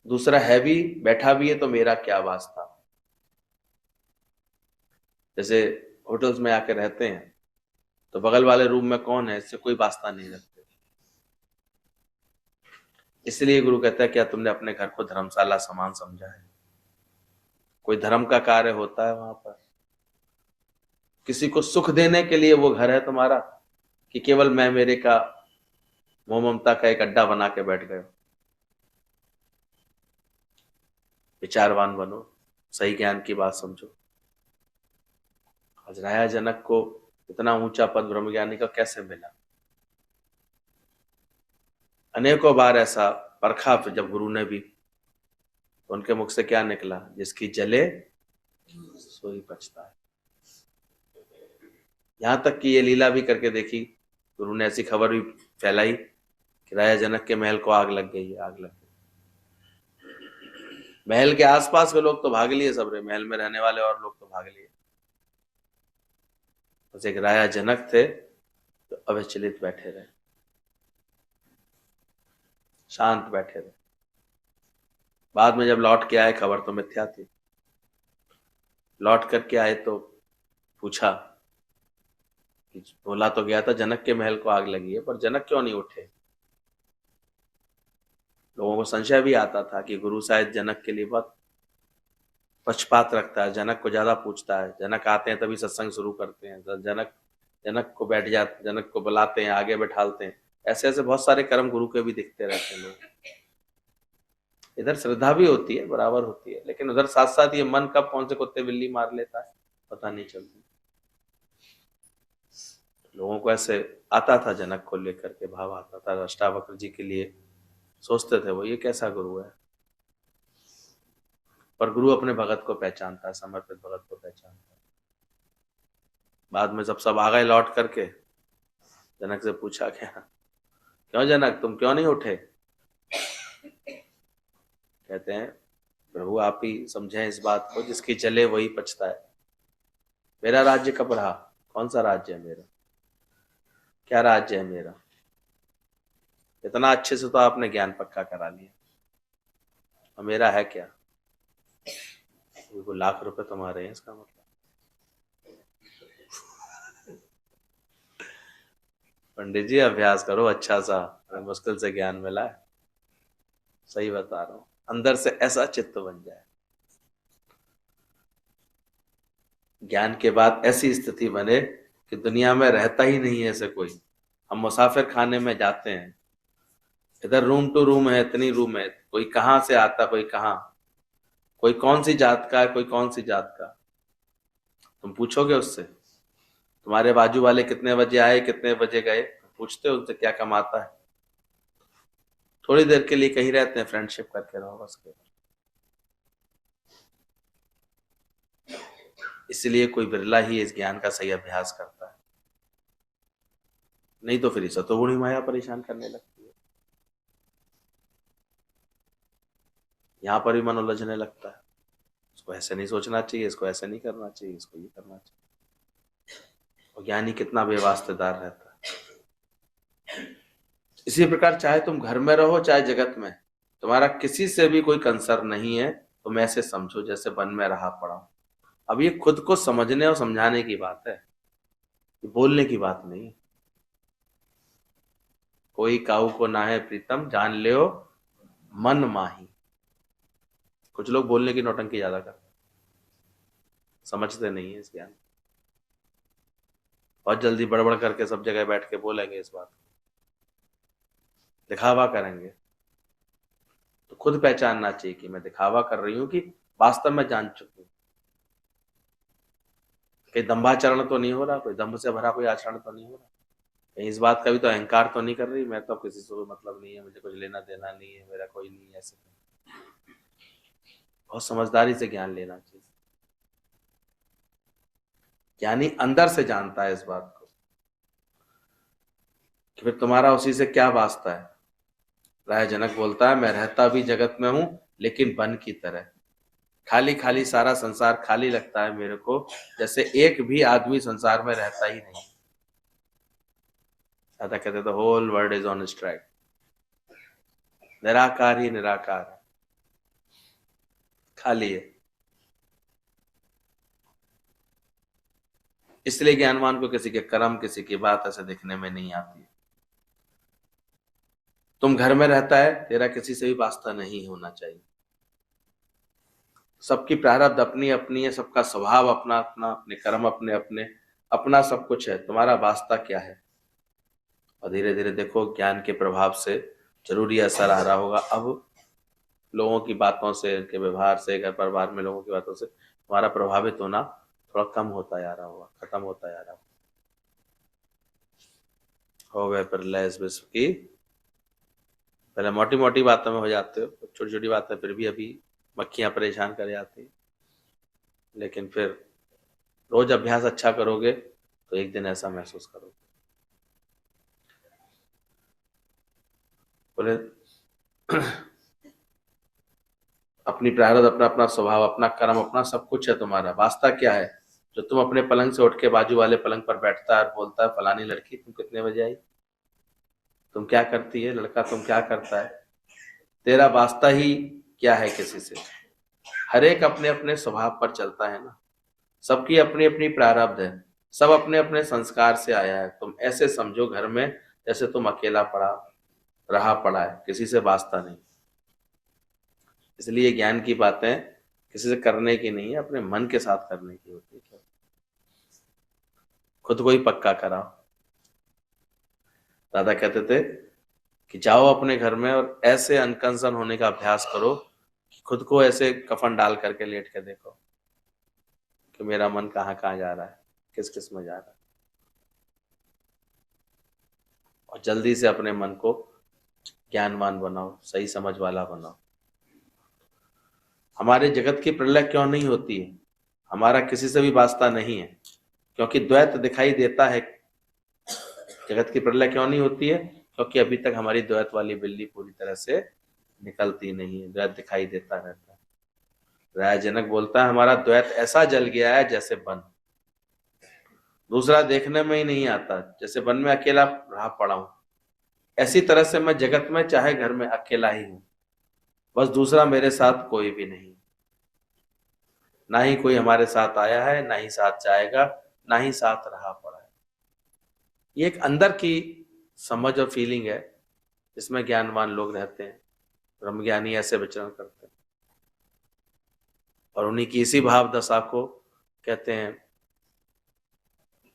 Speaker 2: दूसरा है भी, बैठा भी है, तो मेरा क्या वास्ता। जैसे होटल्स में आके रहते हैं तो बगल वाले रूम में कौन है इससे कोई वास्ता नहीं रखते। इसलिए गुरु कहता है क्या तुमने अपने घर को धर्मशाला समान समझा है? कोई धर्म का कार्य होता है वहां पर? किसी को सुख देने के लिए वो घर है तुम्हारा, कि केवल मैं मेरे का मोह ममता का एक अड्डा बना के बैठ गए? विचारवान बनो, सही ज्ञान की बात समझो। आज राजा जनक को इतना ऊंचा पद ब्रह्मज्ञानी का कैसे मिला? अनेकों बार ऐसा परखा, फिर जब गुरु ने भी, तो उनके मुख से क्या निकला? जिसकी जले सोई पछता है। यहां तक कि ये लीला भी करके देखी, गुरु ने ऐसी खबर भी फैलाई कि राजा जनक के महल को आग लग गई है, आग लग गई। महल के आसपास के लोग तो भाग लिए, सबरे महल में रहने वाले और लोग तो भाग लिए, बस एक राजा जनक थे तो अविचलित बैठे रहे, शांत बैठे रहे। बाद में जब लौट के आए, खबर तो मिथ्या थी, लौट करके आए तो पूछा कि बोला तो गया था जनक के महल को आग लगी है, पर जनक क्यों नहीं उठे? लोगों को संशय भी आता था कि गुरु शायद जनक के लिए बहुत पक्षपात रखता है, जनक को ज्यादा पूछता है। जनक आते हैं तभी सत्संग शुरू करते हैं, जनक को बैठ जाते, जनक को बुलाते हैं, आगे बैठालते हैं। ऐसे ऐसे बहुत सारे कर्म गुरु के भी दिखते रहते हैं लोग। इधर श्रद्धा भी होती है, बराबर होती है, लेकिन उधर साथ साथ ये मन कब कौन से कुत्ते बिल्ली मार लेता है पता नहीं चलती। लोगों को ऐसे आता था, जनक को लेकर के भाव आता था, अष्टावक्र जी के लिए सोचते थे वो ये कैसा गुरु है। पर गुरु अपने भगत को पहचानता है, समर्पित भगत को पहचानता है। बाद में जब सब आ गए लौट करके, जनक से पूछा क्या, क्यों जनक तुम क्यों नहीं उठे? कहते हैं प्रभु आप ही समझें इस बात को, जिसकी जले वही पछता है। मेरा राज्य कब रहा? कौन सा राज्य है मेरा? क्या राज्य है मेरा? इतना अच्छे से तो आपने ज्ञान पक्का करा लिया, और मेरा है क्या? वो लाख रुपए तुम्हारे हैं, इसका मतलब। पंडित जी अभ्यास करो अच्छा सा, मुश्किल से ज्ञान मिला है, सही बता रहा हूं। अंदर से ऐसा चित्त बन जाए, ज्ञान के बाद ऐसी स्थिति बने कि दुनिया में रहता ही नहीं है ऐसे कोई। हम मुसाफिर खाने में जाते हैं, इधर रूम टू रूम है, इतनी रूम है, कोई कहां से आता, कोई कहां, कोई कौन सी जात का है, कोई कौन सी जात का। तुम पूछोगे उससे तुम्हारे बाजू वाले कितने बजे आए, कितने बजे गए, पूछते हो उनसे क्या कमाता है? थोड़ी देर के लिए कहीं रहते हैं, फ्रेंडशिप करके रहो बस। इसलिए कोई बिरला ही इस ज्ञान का सही अभ्यास करता है, नहीं तो फिर सतोगुणी माया परेशान करने लगती है। यहां पर भी मन उलझने लगता है, इसको ऐसे नहीं सोचना चाहिए, इसको ऐसे नहीं करना चाहिए, इसको ये करना चाहिए। और ज्ञानी कितना बेवास्तेदार रहता है। इसी प्रकार चाहे तुम घर में रहो चाहे जगत में, तुम्हारा किसी से भी कोई कंसर्न नहीं है, तुम ऐसे समझो जैसे वन में रहा पड़ा हो। अब ये खुद को समझने और समझाने की बात है, ये बोलने की बात नहीं है। कोई काऊ को ना है प्रीतम, जान लियो मन माही। कुछ लोग बोलने की नौटंकी ज्यादा करते, समझते नहीं है इस ज्ञान। बहुत जल्दी बड़बड़ करके सब जगह बैठ के बोलेंगे इस बात को, दिखावा करेंगे। तो खुद पहचानना चाहिए कि मैं दिखावा कर रही हूं कि वास्तव में जान चुकी हूं। कहीं दंभाचरण तो नहीं हो रहा, कोई दंभ से भरा कोई आचरण तो नहीं हो रहा, कहीं इस बात का भी तो अहंकार तो नहीं कर रही मैं तो किसी से कोई मतलब नहीं है, मुझे कुछ लेना देना नहीं है, मेरा कोई नहीं है, ऐसे। बहुत समझदारी से ज्ञान लेना चाहिए। ज्ञानी अंदर से जानता है इस बात को कि फिर तुम्हारा उसी से क्या वास्ता है। राय जनक बोलता है मैं रहता भी जगत में हूं लेकिन वन की तरह, खाली खाली सारा संसार खाली लगता है मेरे को, जैसे एक भी आदमी संसार में रहता ही नहीं। ऐसा कहते तो whole world is on strike, निराकार ही निराकार है, खाली है। इसलिए ज्ञानवान को किसी के कर्म, किसी की बात ऐसे देखने में नहीं आती। तुम घर में रहता है, तेरा किसी से भी वास्ता नहीं होना चाहिए। सबकी प्रारब्ध अपनी अपनी है, सबका स्वभाव अपना अपना, अपने कर्म अपने अपने, अपना सब कुछ है। तुम्हारा वास्ता क्या है? और धीरे धीरे देखो ज्ञान के प्रभाव से जरूरी असर आ रहा होगा। अब लोगों की बातों से, उनके व्यवहार से, घर परिवार में लोगों की बातों से तुम्हारा प्रभावित होना थोड़ा कम होता जा रहा होगा, खत्म होता जा रहा होगा। हो गए प्रलय इस विश्व की। पहले मोटी मोटी बातों में हो जाते हो, छोटी छोटी बातें फिर भी अभी मक्खियां परेशान कर जाती, लेकिन फिर रोज अभ्यास अच्छा करोगे तो एक दिन ऐसा महसूस करोगे। बोले अपनी प्रारब्ध, अपना अपना स्वभाव, अपना कर्म, अपना सब कुछ है। तुम्हारा वास्ता क्या है? जो तुम अपने पलंग से उठ के बाजू वाले पलंग पर बैठता है और बोलता है फलानी लड़की तुम कितने बजे आई, तुम क्या करती है, लड़का तुम क्या करता है, तेरा वास्ता ही क्या है किसी से? हर एक अपने अपने स्वभाव पर चलता है ना, सबकी अपनी अपनी प्रारब्ध है, सब अपने अपने संस्कार से आया है। तुम ऐसे समझो घर में जैसे तुम अकेला रहा पड़ा है, किसी से वास्ता नहीं। इसलिए ज्ञान की बातें किसी से करने की नहीं है, अपने मन के साथ करने की होती है। खुद को ही पक्का कराओ। दादा कहते थे कि जाओ अपने घर में और ऐसे अनकंसर्न होने का अभ्यास करो कि खुद को ऐसे कफन डाल करके लेट के देखो कि मेरा मन कहाँ कहाँ जा रहा है, किस किस में जा रहा है, और जल्दी से अपने मन को ज्ञानवान बनाओ, सही समझ वाला बनाओ। हमारे जगत की प्रलय क्यों नहीं होती है? हमारा किसी से भी वास्ता नहीं है, क्योंकि द्वैत दिखाई देता है। जगत की प्रलय क्यों नहीं होती है? क्योंकि अभी तक हमारी द्वैत वाली बिल्ली पूरी तरह से निकलती नहीं है, द्वैत दिखाई देता रहता है। राय जनक बोलता है हमारा द्वैत ऐसा जल गया है जैसे वन, दूसरा देखने में ही नहीं आता, जैसे वन में अकेला रहा पड़ा हूं, ऐसी तरह से मैं जगत में चाहे घर में अकेला ही हूं, बस दूसरा मेरे साथ कोई भी नहीं, ना ही कोई हमारे साथ आया है, ना ही साथ जाएगा, ना ही साथ रहा पड़ा है। ये एक अंदर की समझ और फीलिंग है जिसमें ज्ञानवान लोग रहते हैं, ब्रह्मज्ञानी ऐसे विचरण करते हैं, और उन्हीं की इसी भाव दशा को कहते हैं।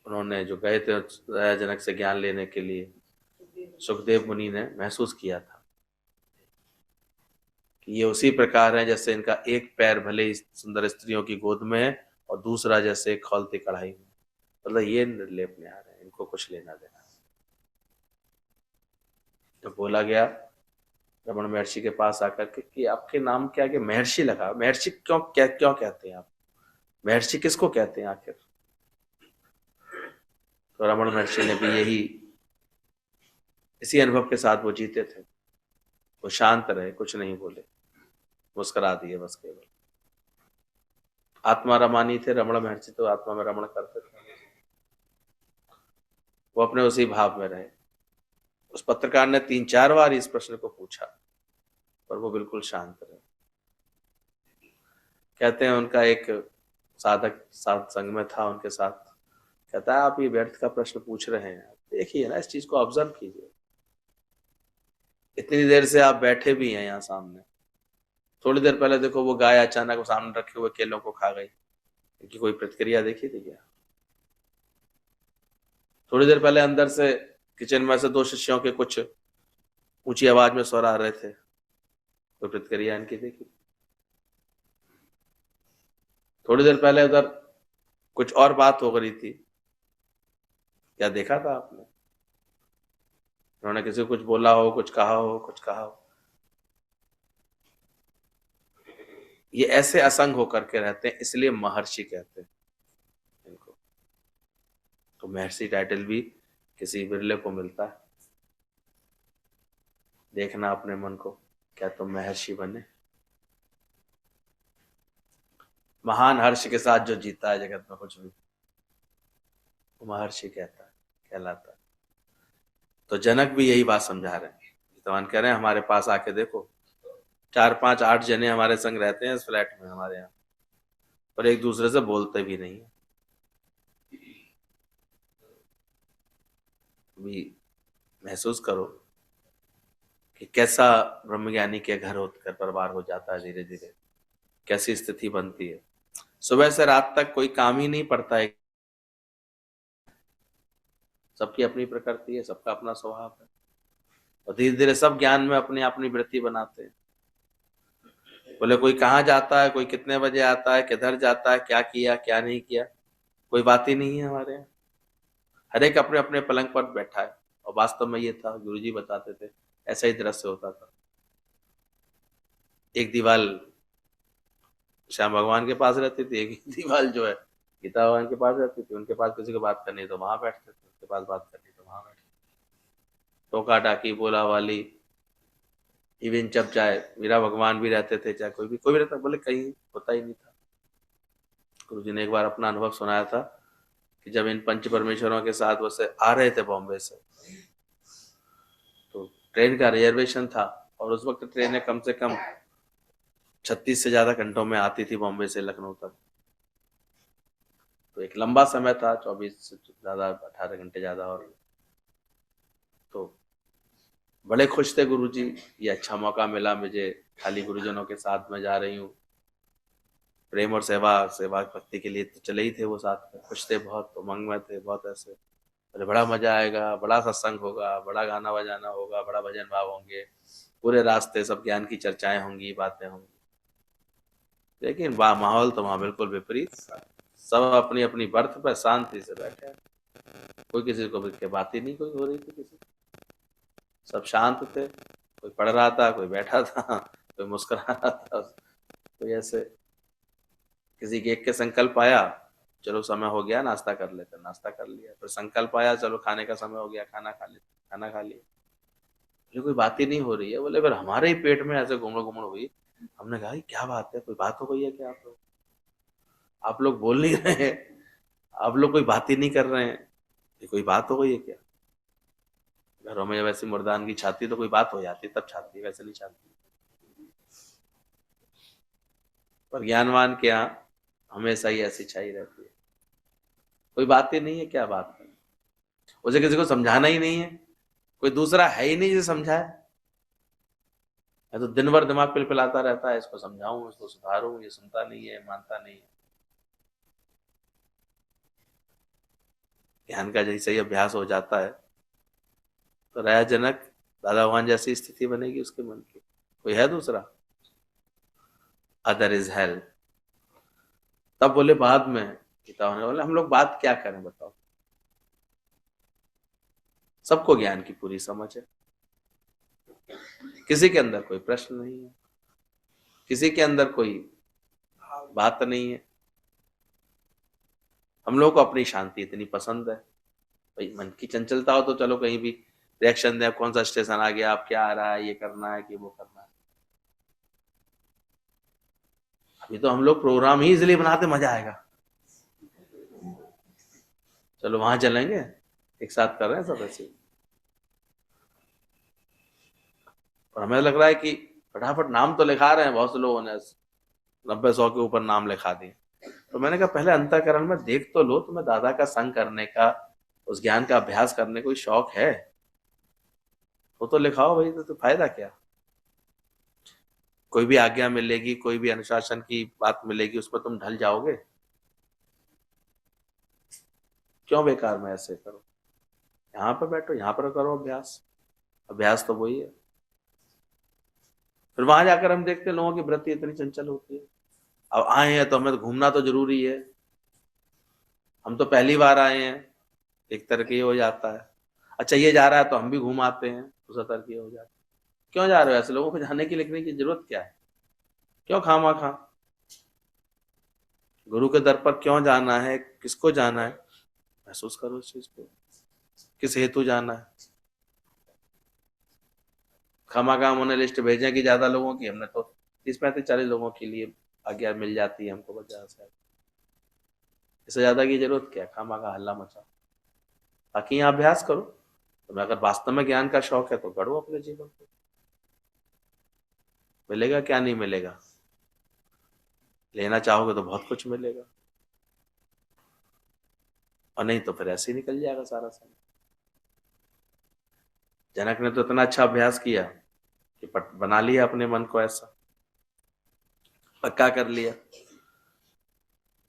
Speaker 2: उन्होंने जो गए थे जनक से ज्ञान लेने के लिए, सुखदेव मुनि ने महसूस किया था कि ये उसी प्रकार है जैसे इनका एक पैर भले ही सुंदर स्त्रियों की गोद में है और दूसरा जैसे खौलती कढ़ाई में, मतलब ये निर्लेप में आ रहे हैं, इनको कुछ लेना देना। तो बोला गया रमण महर्षि के पास आकर के कि आपके नाम क्या, कि महर्षि लगा, महर्षि क्यों कहते हैं आप, महर्षि किसको कहते हैं आखिर? तो रमण महर्षि ने भी इसी अनुभव के साथ वो जीते थे। वो शांत रहे, कुछ नहीं बोले, मुस्कुरा दिए बस केवल। आत्मा रमानी थे रमण महर्षि, तो आत्मा में रमण करते थे, वो अपने उसी भाव में रहे। उस पत्रकार ने 3-4 बार इस प्रश्न को पूछा पर वो बिल्कुल शांत रहे। कहते हैं उनका एक साधक साथ संग में था उनके साथ, कहता है आप ये व्यर्थ का प्रश्न पूछ रहे हैं, देखिए ना, इस चीज को ऑब्जर्व कीजिए, इतनी देर से आप बैठे भी हैं यहाँ सामने, थोड़ी देर पहले देखो वो गाय अचानक सामने रखे हुए केलों को खा गई, इनकी कोई प्रतिक्रिया देखी थी क्या? थोड़ी देर पहले अंदर से किचन में से 2 शिष्यों के कुछ ऊंची आवाज में स्वर आ रहे थे, कोई प्रतिक्रिया इनकी देखी? थोड़ी देर पहले उधर कुछ और बात हो रही थी, क्या देखा था आपने? उन्होंने किसी को कुछ बोला हो, कुछ कहा हो? ये ऐसे असंग होकर के रहते हैं, इसलिए महर्षि कहते हैं इनको। तो महर्षि टाइटल भी किसी बिरले को मिलता है। देखना अपने मन को, क्या तुम महर्षि बने? महान हर्ष के साथ जो जीता है जगत में कुछ भी, वो महर्षि कहलाता है। तो जनक भी यही बात समझा रहे हैं। भगवान कह रहे हैं हमारे पास आके देखो, 4-5-8 जने हमारे संग रहते हैं इस फ्लैट में हमारे यहाँ, और एक दूसरे से बोलते भी नहीं है। भी महसूस करो कि कैसा ब्रह्मज्ञानी के घर होकर परिवार हो जाता है, धीरे धीरे कैसी स्थिति बनती है। सुबह से रात तक कोई काम ही नहीं पड़ता है। सबकी अपनी प्रकृति है, सबका अपना स्वभाव है, और धीरे धीरे सब ज्ञान में अपनी अपनी वृत्ति बनाते हैं। बोले कोई कहाँ जाता है, कोई कितने बजे आता है, किधर जाता है, क्या किया क्या नहीं किया, कोई बात ही नहीं है हमारे यहाँ। हर एक अपने अपने पलंग पर बैठा है। और वास्तव में ये था, गुरुजी बताते थे, ऐसा ही दृश्य होता था। एक दीवाल श्याम भगवान के पास रहती थी, एक दीवाल जो है गीता भगवान के पास रहती थी। उनके पास किसी को बात करनी तो वहां बैठते थे, उनके पास बात करनी तो वहां बैठते। टोका टाकी बोला वाली, इवन जब चाहे मीरा भगवान भी रहते थे, चाहे कोई भी रहता, बोले कहीं होता ही नहीं था। गुरुजी ने एक बार अपना अनुभव सुनाया था कि जब इन पंच परमेश्वरों के साथ वैसे आ रहे थे बॉम्बे से, तो ट्रेन का रिजर्वेशन था, और उस वक्त ट्रेनें कम से कम 36 से ज्यादा घंटों में आती थी बॉम्बे से लखनऊ तक। तो एक लंबा समय था, 24 से ज्यादा, 18 घंटे ज्यादा। और तो बड़े खुश थे गुरुजी, ये अच्छा मौका मिला मुझे, खाली गुरुजनों के साथ में जा रही हूँ। प्रेम और सेवा भक्ति के लिए तो चले ही थे वो साथ में, खुश थे बहुत, तो उमंग में थे बहुत। ऐसे अरे बड़ा मजा आएगा, बड़ा सत्संग होगा, बड़ा गाना बजाना होगा, बड़ा भजन भाव होंगे, पूरे रास्ते सब ज्ञान की चर्चाएं होंगी, बातें होंगी। लेकिन माहौल तो वहां बिल्कुल विपरीत। सब अपनी अपनी बर्थ पर शांति से बैठे, कोई किसी को के बात ही नहीं कोई हो रही थी किसी। सब शांत थे, कोई पढ़ रहा था, कोई बैठा था, कोई मुस्कुरा रहा था, कोई ऐसे। किसी के एक के संकल्प आया, चलो समय हो गया नाश्ता कर लेते, नाश्ता कर लिया। फिर संकल्प आया, चलो खाने का समय हो गया, खाना खा लेते, खाना खा लिया। मुझे कोई बात ही नहीं हो रही है। बोले फिर हमारे ही पेट में ऐसे घुमड़ घुमड़ हुई। हमने कहा क्या बात है, कोई बात हो गई है क्या? आप लोग बोल नहीं रहे हैं, आप लोग कोई बात ही नहीं कर रहे हैं, ये कोई बात हो गई है क्या? घरों में वैसे मुर्दान की छाती तो कोई बात हो जाती तब छाती, वैसे नहीं छाती। पर ज्ञानवान के यहाँ हमेशा ही ऐसी छाई रहती है, कोई बात ही नहीं है, क्या बात है। उसे किसी को समझाना ही नहीं है, कोई दूसरा है ही नहीं जिसे समझाए। मैं तो दिन भर दिमाग पिलपिलाता रहता है, इसको समझाऊं, इसको सुधारूं, ये सुनता नहीं है, मानता नहीं है। ध्यान का जैसे ही अभ्यास हो जाता है तो राजा जनक, दादा भगवान जैसी स्थिति बनेगी उसके मन की। कोई है दूसरा, अदर इज हेल। तब बोले बाद में गीता होने वाले, हम लोग बात क्या करें बताओ। सबको ज्ञान की पूरी समझ है, किसी के अंदर कोई प्रश्न नहीं है, किसी के अंदर कोई बात नहीं है। हम लोग को अपनी शांति इतनी पसंद है। भाई मन की चंचलता हो तो चलो कहीं भी रिएक्शन दे, कौन सा स्टेशन आ गया, आप क्या आ रहा है, ये करना है कि वो करना है। अभी तो हम लोग प्रोग्राम ही इसलिए बनाते मजा आएगा, चलो वहां चलेंगे, एक साथ कर रहे हैं सब ऐसे। और हमें लग रहा है कि फटाफट नाम तो लिखा रहे हैं, बहुत से लोगों ने 90-100 के ऊपर नाम लिखा दिए। तो मैंने कहा पहले अंतःकरण में देख तो लो, तुम्हें दादा का संग करने का, उस ज्ञान का अभ्यास करने कोई शौक है तो लिखाओ भाई। तो फायदा क्या? कोई भी आज्ञा मिलेगी, कोई भी अनुशासन की बात मिलेगी, उस पर तुम ढल जाओगे? क्यों बेकार में ऐसे करो? यहाँ पर बैठो, यहाँ पर करो अभ्यास। अभ्यास तो वही है। फिर वहां जाकर हम देखते हैं लोगों की वृत्ति इतनी चंचल होती है। अब आए हैं तो हमें तो घूमना तो जरूरी है, हम तो पहली बार आए हैं, एक तरह के हो जाता है। अच्छा ये जा रहा है तो हम भी घूम आते हैं, दूसरा तरह की हो जाता है। क्यों जा रहे हो? ऐसे लोगों को जाने की लिखने की जरूरत क्या है? क्यों खामा खा? गुरु के दर पर क्यों जाना है, किसको जाना है, महसूस करो इस चीज को, किस हेतु जाना है। खामा खा हमने लिस्ट भेजे कि ज्यादा लोगों की, हमने तो 30-35-40 लोगों के लिए आज्ञा मिल जाती है हमको बजा से। इससे ज्यादा की जरूरत क्या? खामा खा हल्ला मचा। बाकी यहाँ अभ्यास करो। तो अगर वास्तव में ज्ञान का शौक है तो गढ़ो अपने जीवन को, मिलेगा क्या नहीं मिलेगा। लेना चाहोगे तो बहुत कुछ मिलेगा, और नहीं तो फिर ऐसे ही निकल जाएगा सारा समय। जनक ने तो इतना अच्छा अभ्यास किया कि बना लिया अपने मन को, ऐसा पक्का कर लिया।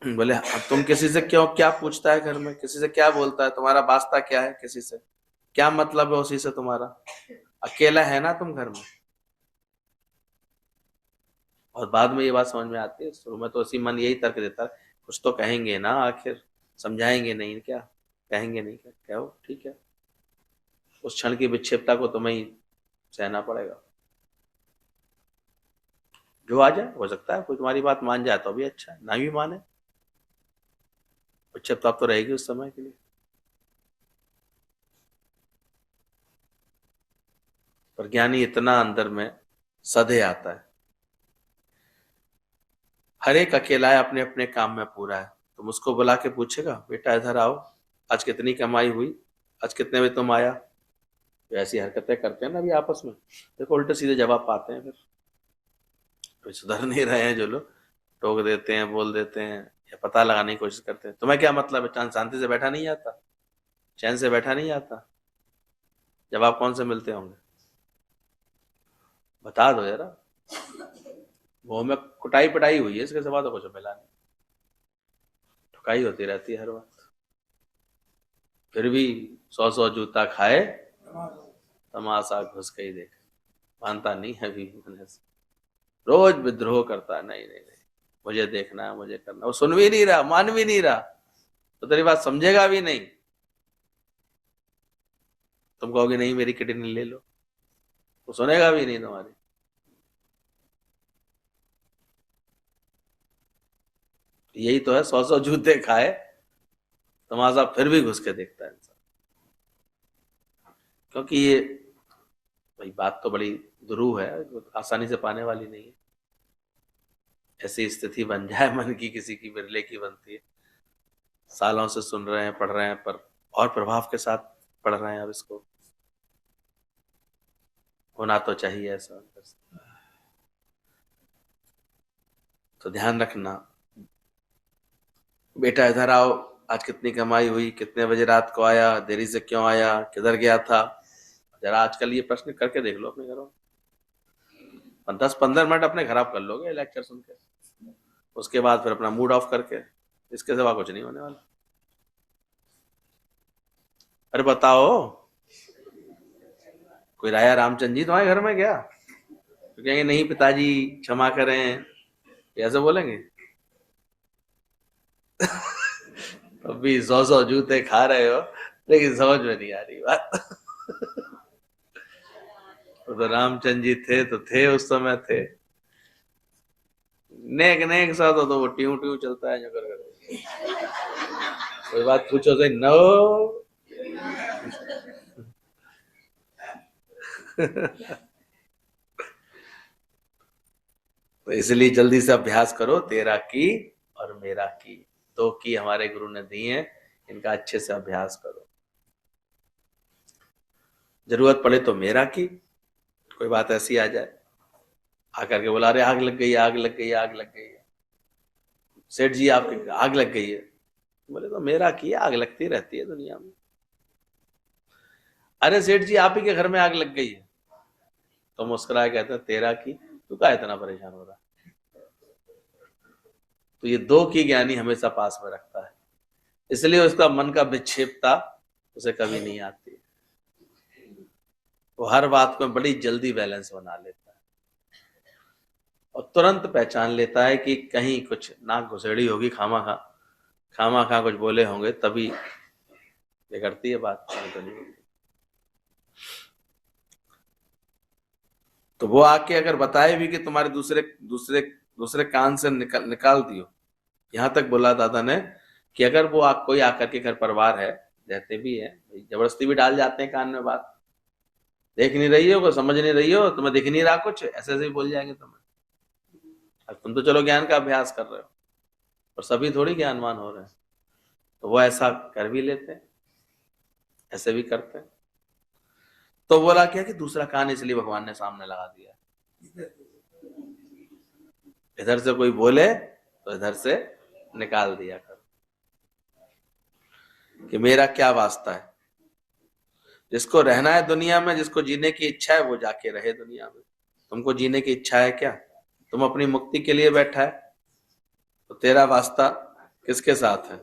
Speaker 2: बोले अब तुम किसी से क्यों, क्या पूछता है घर में, किसी से क्या बोलता है, तुम्हारा वास्ता क्या है, किसी से क्या मतलब है उसी से तुम्हारा, अकेला है ना तुम घर में। और बाद में ये बात समझ में आती है, शुरू में तो उसी मन यही तर्क देता है, कुछ तो कहेंगे ना, आखिर समझाएंगे नहीं क्या, कहेंगे नहीं क्या, कहो ठीक है। उस क्षण की विक्षेपता को तुम्हें ही सहना पड़ेगा। जो आ जाए, हो सकता है कोई तुम्हारी बात मान जाए तो भी अच्छा है, ना भी माने, विक्षेपता तो रहेगी उस समय के लिए। पर ज्ञानी इतना अंदर में सधे आता है, हर एक अकेला है, अपने अपने काम में पूरा है। तुम उसको बुला के पूछेगा, बेटा इधर आओ, आज कितनी कमाई हुई, आज कितने में तुम आया। तो ऐसी हरकतें करते हैं ना अभी आपस में, देखो उल्टे सीधे जवाब पाते हैं, फिर कोई सुधर नहीं रहे हैं जो लोग, टोक देते हैं, बोल देते हैं, या पता लगाने की कोशिश करते हैं, तुम्हें क्या मतलब है, चांद शांति से बैठा नहीं आता, चैन से बैठा नहीं आता, जवाब कौन से मिलते होंगे, बता दो जरा। वो में कुटाई पिटाई हुई है, इसके सिवा तो कुछ मिला नहीं, ठुकाई होती रहती है हर वक्त। फिर भी 100 जूता खाए तमाशा घुस के ही देख, मानता नहीं है अभी, रोज विद्रोह करता है, नहीं नहीं नहीं, मुझे देखना है, मुझे करना, वो सुन भी नहीं रहा, मान भी नहीं रहा, तो तेरी बात समझेगा भी नहीं। तुम कहोगे नहीं मेरी किडनी ले लो, वो सुनेगा भी नहीं तुम्हारी। यही तो है, 100 जूते खाए तमाशा फिर भी घुस के देखता है इंसान। क्योंकि ये भाई बात तो बड़ी दुरूह है, आसानी से पाने वाली नहीं है। ऐसी स्थिति बन जाए मन की, किसी की बिरले की बनती है, सालों से सुन रहे हैं, पढ़ रहे हैं, पर और प्रभाव के साथ पढ़ रहे हैं, अब इसको होना तो चाहिए ऐसा। तो ध्यान रखना, बेटा इधर आओ, आज कितनी कमाई हुई, कितने बजे रात को आया, देरी से क्यों आया, किधर गया था। जरा आजकल ये प्रश्न करके देख लो अपने घरों में, 10-15 मिनट अपने खराब कर लोगे लेक्चर सुन के, उसके बाद फिर अपना मूड ऑफ करके, इसके सिवा कुछ नहीं होने वाला। अरे बताओ, कोई राया रामचंद्र जी तुम्हारे घर में क्या, तो कहेंगे नहीं पिताजी क्षमा करें, ऐसे बोलेंगे। अभी 100 जूते खा रहे हो, लेकिन समझ में नहीं आ रही बात। तो रामचंद्र जी थे तो थे, उस समय थे, नेक नेक सा तो वो ट्यू ट्यू चलता है जो कर कोई बात पूछो से नो। तो इसलिए जल्दी से अभ्यास करो, तेरा की और मेरा की, 2 की हमारे गुरु ने दी है, इनका अच्छे से अभ्यास करो। जरूरत पड़े तो मेरा की, कोई बात ऐसी आ जाए, आकर के बोला अरे आग लग गई, आग लग गई, आग लग गई, सेठ जी आपके आग लग गई है, बोले तो मेरा की, आग लगती रहती है दुनिया में। अरे सेठ जी आप ही के घर में आग लग गई है, तो मुस्कुराए कहते हैं तेरा की, तू क्या इतना परेशान हो रहा। तो ये 2 की ज्ञानी हमेशा पास में रखता है, इसलिए उसका मन का विक्षेपता उसे कभी नहीं आती, वो हर बात में बड़ी जल्दी बैलेंस बना लेता है, और तुरंत पहचान लेता है कि कहीं कुछ नाक घुसेड़ी होगी, खामा खा कुछ बोले होंगे, तभी बिगड़ती है बात, तो नहीं होती। तो वो आके अगर बताए भी कि तुम्हारे दूसरे कान से निकाल दियो, यहां तक बोला दादा ने कि अगर वो कोई आकर के घर परिवार है, रहते भी है, जबरदस्ती भी डाल जाते हैं कान में बात, देख नहीं रही हो, को समझ नहीं रही हो, तुम्हें दिख नहीं रहा कुछ, ऐसे ऐसे ही बोल जाएंगे तुम्हें। अब तुम तो चलो ज्ञान का अभ्यास कर रहे हो, और सभी थोड़ी ज्ञानवान हो रहे हैं, तो वो ऐसा कर भी लेते हैं, ऐसे भी करते हैं। तो बोला क्या कि दूसरा कान इसलिए भगवान ने सामने लगा दिया, इधर से कोई बोले तो इधर से निकाल दिया कर, कि मेरा क्या वास्ता है, जिसको रहना है दुनिया में, जिसको जीने की इच्छा है, वो जाके रहे दुनिया में। तुमको जीने की इच्छा है क्या? तुम अपनी मुक्ति के लिए बैठा है, तो तेरा वास्ता किसके साथ है?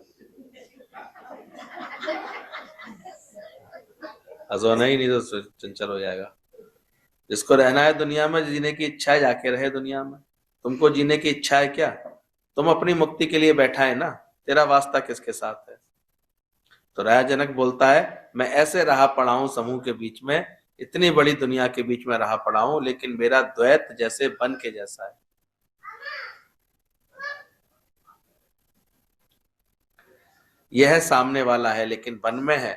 Speaker 2: हंसो नहीं तो चंचल हो जाएगा। जिसको रहना है दुनिया में, जीने की इच्छा है, जाके रहे दुनिया में। तुमको जीने की इच्छा है क्या? तुम अपनी मुक्ति के लिए बैठा है ना, तेरा वास्ता किसके साथ है? तो राजा जनक बोलता है, मैं ऐसे रहा पड़ा हूं समूह के बीच में, इतनी बड़ी दुनिया के बीच में रहा पड़ा हूं, लेकिन मेरा द्वैत जैसे बन के जैसा है। यह सामने वाला है लेकिन बन में है।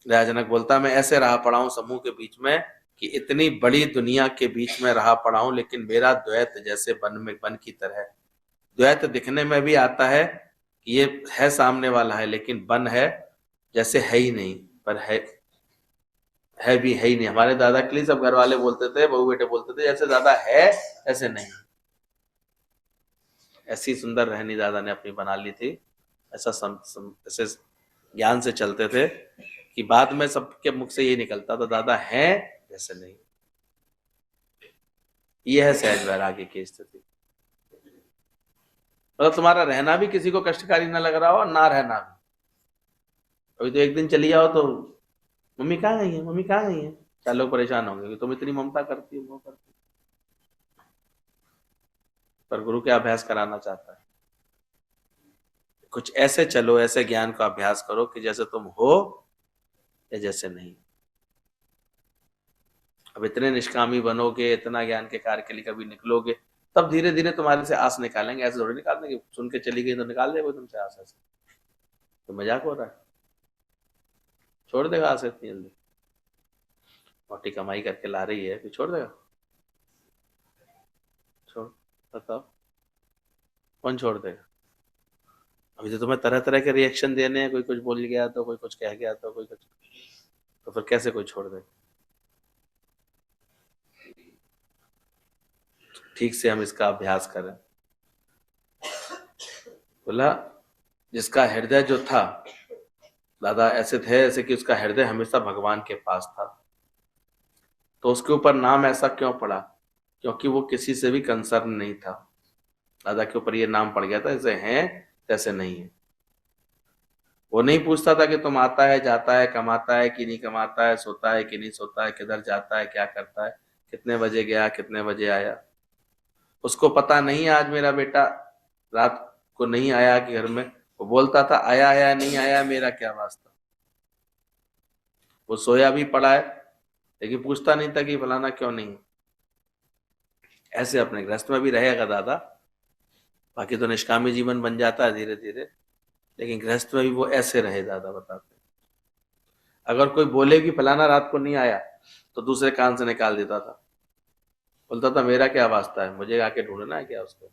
Speaker 2: राजा जनक बोलता है, मैं ऐसे रहा पड़ा हूं समूह के बीच में कि इतनी बड़ी दुनिया के बीच में रहा पड़ा हूं, लेकिन मेरा द्वैत जैसे बन की तरह। द्वैत दिखने में भी आता है कि ये है सामने वाला है, लेकिन बन है जैसे है ही नहीं, पर है भी है ही नहीं। हमारे दादा के लिए सब घर वाले बोलते थे, बहू बेटे बोलते थे, जैसे दादा है ऐसे नहीं। ऐसी सुंदर रहनी दादा ने अपनी बना ली थी। ऐसा ऐसे ज्ञान से चलते थे कि बाद में सबके मुख से ये निकलता था, दादा है जैसे नहीं। यह है सहज वैराग्य की स्थिति। मतलब तुम्हारा रहना भी किसी को कष्टकारी ना लग रहा हो, ना रहना भी। अभी तो एक दिन चली जाओ तो मम्मी कहाँ गई है, मम्मी कहाँ गई है, चार लोग परेशान होंगे कि तुम इतनी ममता करती हो, वो करती हो। पर गुरु क्या अभ्यास कराना चाहता है? कुछ ऐसे चलो, ऐसे ज्ञान का अभ्यास करो कि जैसे तुम हो या जैसे नहीं। अब इतने निष्कामी बनोगे, इतना ज्ञान के कार्य के लिए कभी निकलोगे, तब धीरे धीरे तुम्हारे से आस निकालेंगे। ऐसे थोड़ी निकाल देंगे, सुन के चली गई तो निकाल देगा तुमसे आस। ऐसे तो मजाक हो रहा है? छोड़ देगा आस इतनी जल्दी? मोटी कमाई करके ला रही है, फिर छोड़ देगा? छोड़, बताओ कौन छोड़ देगा? अभी तो तुम्हें तरह तरह के रिएक्शन देने हैं, कोई कुछ बोल गया तो, कोई कुछ कह गया तो, कोई कुछ, तो फिर कैसे कोई छोड़ देगा? ठीक से हम इसका अभ्यास करें। बोला जिसका हृदय जो था, दादा ऐसे थे ऐसे कि उसका हृदय हमेशा भगवान के पास था, तो उसके ऊपर नाम ऐसा क्यों पड़ा? क्योंकि वो किसी से भी कंसर्न नहीं था। दादा के ऊपर ये नाम पड़ गया था, ऐसे हैं तैसे नहीं है। वो नहीं पूछता था कि तुम आता है जाता है, कमाता है कि नहीं कमाता है, सोता है कि नहीं सोता है, किधर जाता है, क्या करता है, कितने बजे गया, कितने बजे आया। उसको पता नहीं आज मेरा बेटा रात को नहीं आया कि घर में, वो बोलता था आया या नहीं आया मेरा क्या वास्ता। वो सोया भी पड़ा है लेकिन पूछता नहीं था कि फलाना क्यों नहीं। ऐसे अपने गृहस्थ में भी रहेगा दादा, बाकी तो निष्कामी जीवन बन जाता है धीरे धीरे, लेकिन गृहस्थ में भी वो ऐसे रहे। दादा बताते, अगर कोई बोले कि फलाना रात को नहीं आया तो दूसरे कान से निकाल देता था, बोलता था मेरा क्या वास्ता है, मुझे आके ढूंढना है क्या उसको।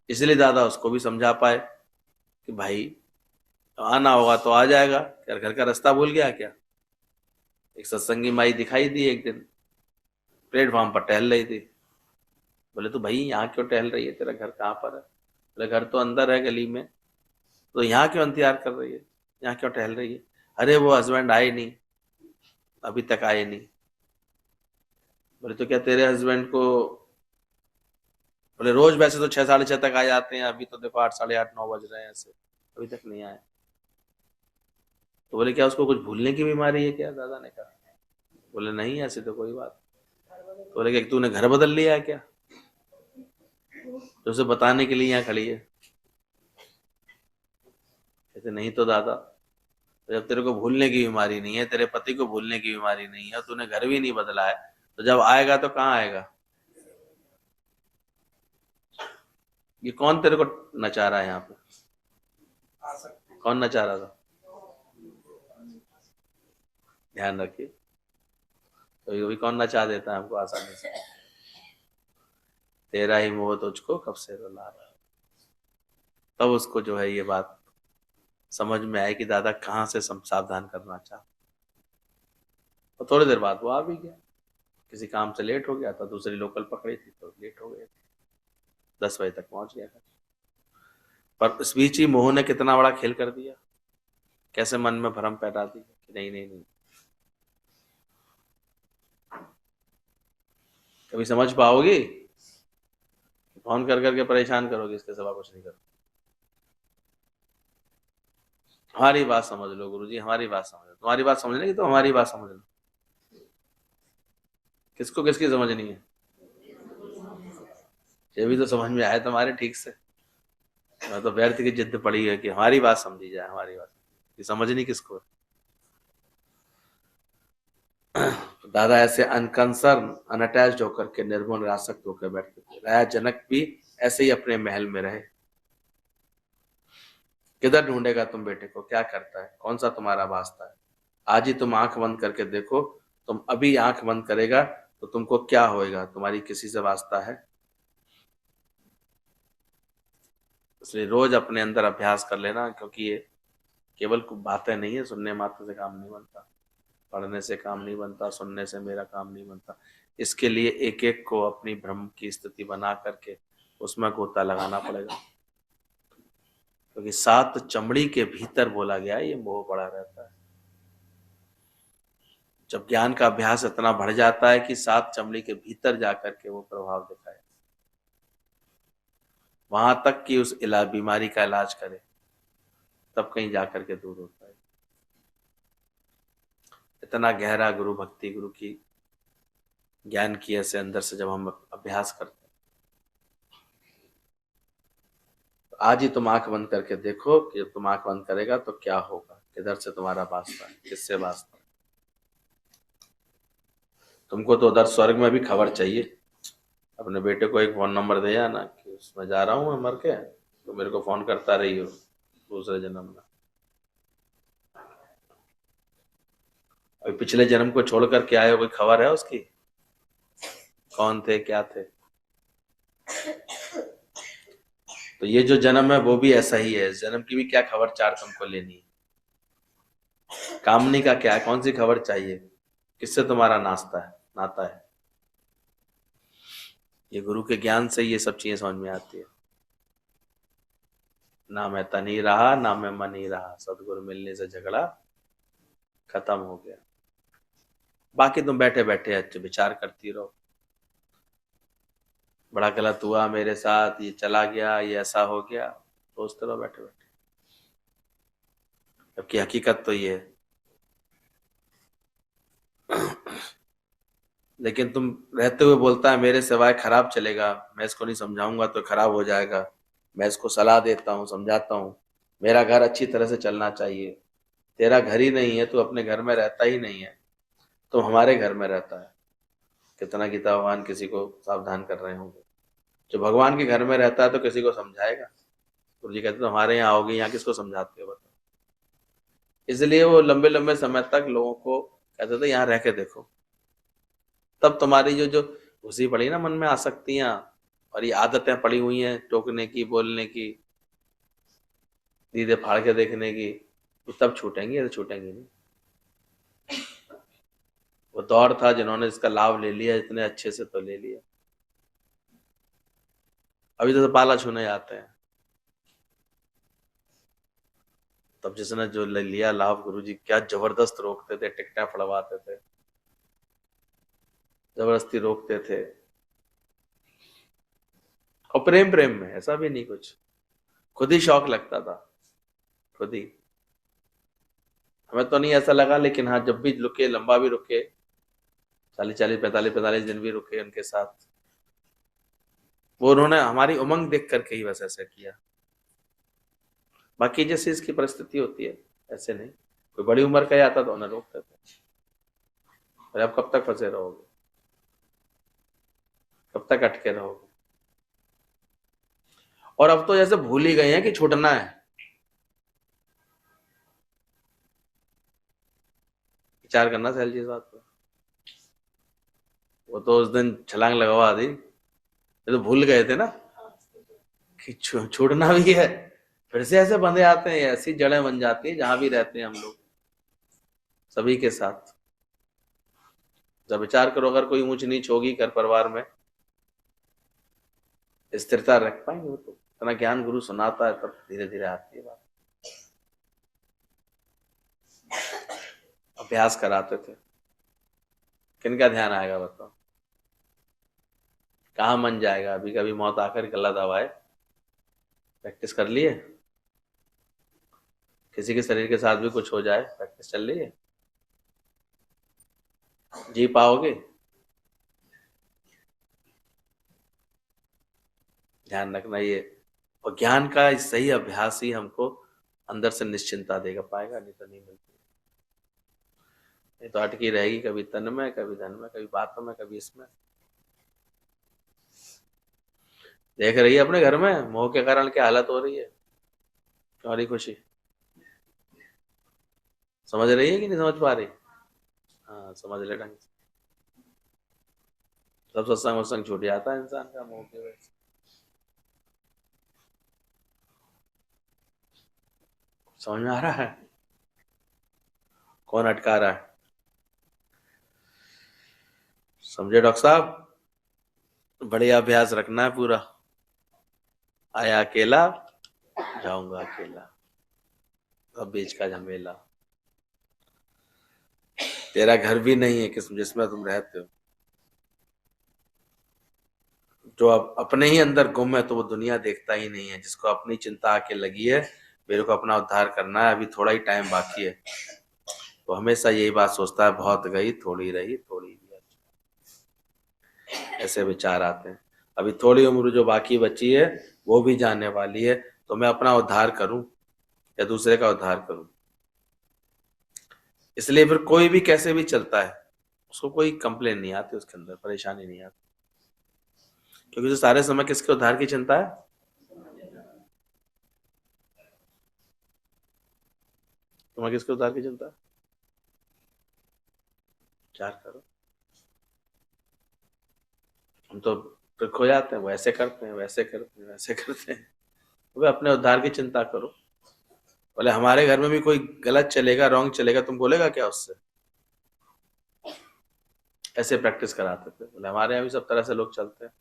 Speaker 2: इसलिए दादा उसको भी समझा पाए कि भाई आना होगा तो आ जाएगा, क्या घर का रास्ता भूल गया क्या? एक सत्संगी माई दिखाई दी एक दिन, प्लेटफॉर्म पर टहल रही थी। बोले तो भाई यहाँ क्यों टहल रही है, तेरा घर कहाँ पर है? बोले घर तो अंदर है गली में। तो यहाँ क्यों इंतजार कर रही है, यहाँ क्यों टहल रही है? अरे वो हस्बैंड आए नहीं, अभी तक आए नहीं। बोले तो क्या तेरे हस्बैंड को, बोले रोज वैसे तो 6 साढ़े 6 तक आ जाते हैं, अभी तो देखो 8 साढ़े 8 9 बज रहे हैं, ऐसे अभी तक नहीं आए। तो बोले क्या उसको कुछ भूलने की बीमारी है क्या? दादा ने कहा। बोले नहीं ऐसे तो कोई बात। तो बोले कि तूने घर बदल लिया है क्या, तो उसे बताने के लिए यहाँ खड़ी है? कहते नहीं तो दादा, तो जब तेरे को भूलने की बीमारी नहीं है, तेरे पति को भूलने की बीमारी नहीं है, तूने घर भी नहीं बदला है, तो जब आएगा तो कहाँ आएगा? ये कौन तेरे को नचा रहा है यहाँ पे? कौन नचा रहा था? ध्यान रखिए, कभी कभी कौन नचा देता है हमको आसानी से। तेरा ही मोह तुझको कब से रुला रहा। तब उसको जो है ये बात समझ में आई कि दादा कहाँ से सावधान करना चाहता। और थोड़ी देर बाद वो आ भी गया, किसी काम से लेट हो गया था, दूसरी लोकल पकड़ी थी तो लेट हो गए थे, 10 बजे तक पहुंच गया था। पर इस बीच ही मोह ने कितना बड़ा खेल कर दिया। कैसे मन में भ्रम पैदा दी कि नहीं नहीं नहीं। कभी समझ पाओगी? फोन कर करके परेशान करोगे, इसके सिवा कुछ नहीं करो। हमारी बात समझ लो गुरुजी, हमारी बात समझ लो। तुम्हारी बात समझने की तो हमारी बात समझ लो। किसको किसकी समझनी है? ये भी तो समझ में आए तुम्हारे ठीक से। मैं तो व्यर्थ की जिद पड़ी है कि हमारी बात समझी जाए, हमारी बात कि समझनी किसको है। दादा ऐसे अनकंसर्न अनअटैच्ड होकर के निर्गुण निरासक्त होकर बैठते थे। राजा जनक भी ऐसे ही अपने महल में रहे। किधर ढूंढेगा तुम बेटे को, क्या करता है, कौन सा तुम्हारा वास्ता है? आज ही तुम आंख बंद करके देखो। तुम अभी आंख बंद करेगा तो तुमको क्या होएगा? तुम्हारी किसी से वास्ता है? इसलिए रोज अपने अंदर अभ्यास कर लेना, क्योंकि ये केवल बातें नहीं है, सुनने मात्र से काम नहीं बनता, पढ़ने से काम नहीं बनता, सुनने से मेरा काम नहीं बनता। इसके लिए एक एक को अपनी भ्रम की स्थिति बना करके उसमें गोता लगाना पड़ेगा, क्योंकि 7 चमड़ी के भीतर बोला गया ये मोह पड़ा रहता है। जब ज्ञान का अभ्यास इतना बढ़ जाता है कि 7 चमड़ी के भीतर जाकर के वो प्रभाव दिखाए, वहां तक कि उस बीमारी का इलाज करे, तब कहीं जाकर के दूर होता है। इतना गहरा गुरु भक्ति, गुरु की ज्ञान की ऐसे अंदर से जब हम अभ्यास करते हैं, तो आज ही तुम आंख बंद करके देखो कि जब तुम आंख बंद करेगा तो क्या होगा, किधर से तुम्हारा वास्ता है, किससे वास्ता है। तुमको तो उधर स्वर्ग में भी खबर चाहिए। अपने बेटे को एक फोन नंबर दे ना कि उसमें जा रहा हूँ मैं मर के, तो मेरे को फोन करता रही हो दूसरे जन्म में। अभी पिछले जन्म को छोड़ करके आए हो, कोई खबर है उसकी? कौन थे, क्या थे? तो ये जो जन्म है वो भी ऐसा ही है। इस जन्म की भी क्या खबर चार तुमको लेनी है? कामनी का क्या है, कौन सी खबर चाहिए? किससे तुम्हारा नाता है? ये गुरु के ज्ञान से ये सब चीजें समझ में आती है। ना मैं तन ही रहा, ना मैं मन ही रहा, सदगुरु मिलने से झगड़ा खत्म हो गया। बाकी तुम बैठे बैठे अच्छे विचार करती रहो, बड़ा गलत हुआ मेरे साथ, ये चला गया, ये ऐसा हो गया, सोचते रहो बैठे बैठे। जबकि हकीकत तो ये है। लेकिन तुम रहते हुए बोलता है मेरे सिवाय खराब चलेगा, मैं इसको नहीं समझाऊंगा तो खराब हो जाएगा, मैं इसको सलाह देता हूँ, समझाता हूँ, मेरा घर अच्छी तरह से चलना चाहिए। तेरा घर ही नहीं है, तू अपने घर में रहता ही नहीं है, तो हमारे घर में रहता है। कितना गीता भगवान किसी को सावधान कर रहे होंगे। जो भगवान के घर में रहता है तो किसी को समझाएगा? गुरु जी कहते तो हमारे यहाँ आओगे, यहाँ किसको समझाते हो बताओ? इसलिए वो लंबे लंबे समय तक लोगों को कहते थे यहाँ रह के देखो। तब तुम्हारी जो जो घुसी पड़ी ना मन में आसक्तियां और ये आदतें पड़ी हुई हैं, टोकने की, बोलने की, दीदे फाड़ के देखने की, ये तब छूटेंगी, ये तो छूटेंगी नहीं। वो दौर था जिन्होंने इसका लाभ ले लिया, इतने अच्छे से तो ले लिया। अभी तो पाला छूने जाते हैं। तब जिसने जो ले लिया लाभ, गुरु जी क्या जबरदस्त रोकते थे, टिकटें फड़वाते थे, जबरदस्ती रोकते थे। और प्रेम प्रेम में, ऐसा भी नहीं कुछ, खुद ही शौक लगता था, खुद ही। हमें तो नहीं ऐसा लगा, लेकिन हाँ जब भी रुके, लंबा भी रुके, 40-45 दिन भी रुके उनके साथ, वो उन्होंने हमारी उमंग देख करके ही बस ऐसा किया। बाकी जैसे इसकी परिस्थिति होती है ऐसे नहीं। कोई बड़ी उम्र का आता तो उन्हें रोकते थे, अरे अब कब तक फंसे रहोगे, कब तक अटके रहोगे? और अब तो जैसे भूल ही गए हैं कि छूटना है। विचार करना सैल जी इस बात पर। वो तो उस दिन छलांग लगवा दी, ये तो भूल गए थे ना कि छोड़ना भी है। फिर से ऐसे बंधे आते हैं, ऐसी जड़ें बन जाती हैं जहां भी रहते हैं हम लोग, सभी के साथ। जब विचार करो अगर कोई ऊंच नीच होगी घर परिवार में, स्थिरता रख पाएंगे? वो तो इतना ज्ञान गुरु सुनाता है तब धीरे धीरे आती है बात। अभ्यास कराते थे। किनका ध्यान आएगा बताओ? कहाँ मन जाएगा? अभी कभी मौत आकर गला दबाए। प्रैक्टिस कर लिए? किसी के शरीर के साथ भी कुछ हो जाए, प्रैक्टिस चल रही है? जी पाओगे? ध्यान रखना ये। और ज्ञान का सही अभ्यास ही हमको अंदर से निश्चिंता देगा, पाएगा, नहीं तो नहीं मिलती। नहीं तो अटकी रहेगी, कभी तन में, कभी धन में, कभी बातों में, कभी इसमें। देख रही है अपने घर में मोह के कारण क्या हालत हो रही है? क्यों रही खुशी? समझ रही है कि नहीं समझ पा रही? हाँ, समझ ले ढंग से। सब सत्संग वत्संग छूट जाता है इंसान का मोह की वजह से। समझ में आ रहा है? कौन अटका रहा है? समझे डॉक्टर साहब? बढ़िया अभ्यास रखना है पूरा। आया अकेला, जाऊंगा अकेला, अब बीच का झमेला। तेरा घर भी नहीं है किस जिसमें तुम रहते हो। जो अब अपने ही अंदर गुम है तो वो दुनिया देखता ही नहीं है। जिसको अपनी चिंता आके लगी है, मेरे को अपना उद्धार करना है, अभी थोड़ा ही टाइम बाकी है, तो हमेशा यही बात सोचता है, बहुत गई थोड़ी रही, थोड़ी भी ऐसे विचार आते हैं। अभी थोड़ी उम्र जो बाकी बची है वो भी जाने वाली है, तो मैं अपना उद्धार करूं या दूसरे का उद्धार करूं? इसलिए फिर कोई भी कैसे भी चलता है, उसको कोई कंप्लेन नहीं आती, उसके अंदर परेशानी नहीं आती। क्योंकि जो सारे समय किसके उद्धार की चिंता है? तुम्हें किसके उद्धार की चिंता है? विचार करो। हम तो फिर खो जाते हैं, वैसे करते हैं, वैसे करते हैं, वैसे करते हैं। तो अपने उद्धार की चिंता करो। बोले हमारे घर में भी कोई गलत चलेगा, रॉन्ग चलेगा, तुम बोलेगा क्या उससे? ऐसे प्रैक्टिस कराते थे। बोले हमारे यहाँ भी सब तरह से लोग चलते हैं,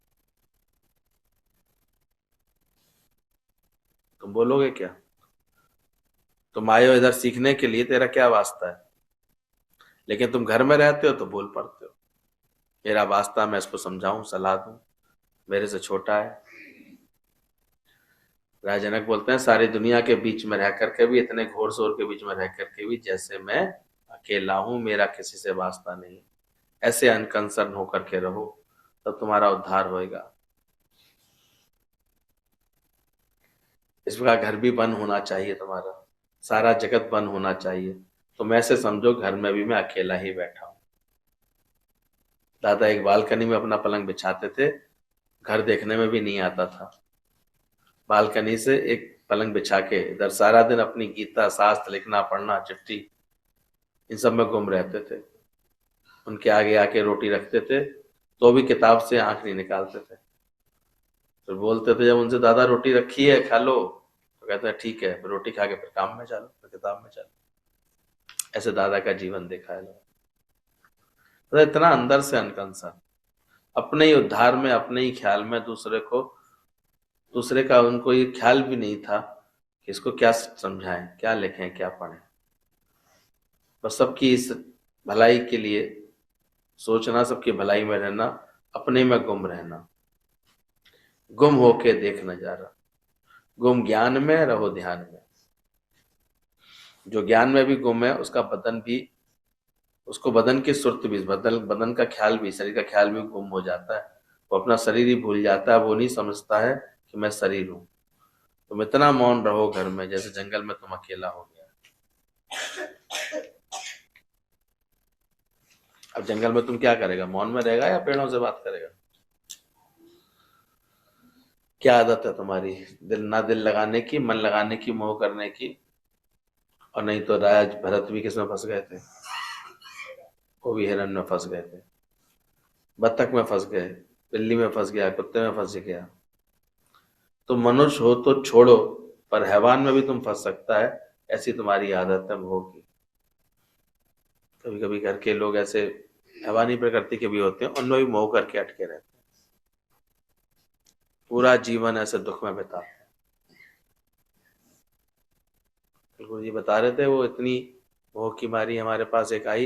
Speaker 2: तुम बोलोगे क्या? तुम आए हो इधर सीखने के लिए, तेरा क्या वास्ता है? लेकिन तुम घर में रहते हो तो बोल पड़ते हो, मेरा वास्ता, मैं इसको समझाऊं, सलाह दूं, मेरे से छोटा है। राजा जनक बोलते हैं सारी दुनिया के बीच में रह करके भी, इतने घोर शोर के बीच में रह करके भी, जैसे मैं अकेला हूं, मेरा किसी से वास्ता नहीं। ऐसे अनकंसर्न होकर के रहो, तब तुम्हारा उद्धार होएगा। इस प्रकार घर भी बंद होना चाहिए तुम्हारा, सारा जगत बंद होना चाहिए। तुम ऐसे समझो घर में भी मैं अकेला ही बैठा हूं। दादा एक बालकनी में अपना पलंग बिछाते थे, घर देखने में भी नहीं आता था। बालकनी से एक पलंग बिछा के इधर सारा दिन अपनी गीता शास्त्र लिखना, पढ़ना, चिट्ठी, इन सब में गुम रहते थे। उनके आगे आके रोटी रखते थे तो भी किताब से आंख नहीं निकालते थे। फिर बोलते थे जब उनसे, दादा रोटी रखी है खा लो, तो कहते हैं ठीक है, फिर रोटी खा के फिर काम में चलो, फिर किताब में चलो। ऐसे दादा का जीवन देखा है लोगों। तो इतना अंदर से अनकंसर्न, अपने ही उद्धार में, अपने ही ख्याल में, दूसरे का उनको ये ख्याल भी नहीं था कि इसको क्या समझाएं, क्या लिखें, क्या पढ़ें। बस सबकी इस भलाई के लिए सोचना, सबकी भलाई में रहना, अपने में गुम रहना। गुम होके देख नजारा, गुम ज्ञान में रहो ध्यान में। जो ज्ञान में भी गुम है उसका बदन भी, उसको बदन की सुर्त भी, बदन का ख्याल भी, शरीर का ख्याल भी गुम हो जाता है। वो अपना शरीर ही भूल जाता है, वो नहीं समझता है कि मैं शरीर हूं। तुम इतना मौन रहो घर में जैसे जंगल में तुम अकेला हो गया। अब जंगल में तुम क्या करेगा? मौन में रहेगा या पेड़ों से बात करेगा? क्या आदत है तुम्हारी? दिल ना दिल लगाने की, मन लगाने की, मोह करने की। और नहीं तो राज भरत भी किसमें फंस गए थे? वो भी हिरन में फंस गए थे, बत्तख में फंस गए, बिल्ली में फंस गया, कुत्ते में फंस गया। तो मनुष्य हो तो छोड़ो, पर हैवान में भी तुम फंस सकता है। ऐसी तुम्हारी आदत है मोह की। कभी कभी घर के लोग ऐसे हैवानी प्रकृति के भी होते हैं, उनमें भी मोह करके अटके रहते हैं, पूरा जीवन ऐसे दुख में बिताते हैं। गुरु जी बता रहे थे वो इतनी मोह की मारी हमारे पास एक आई,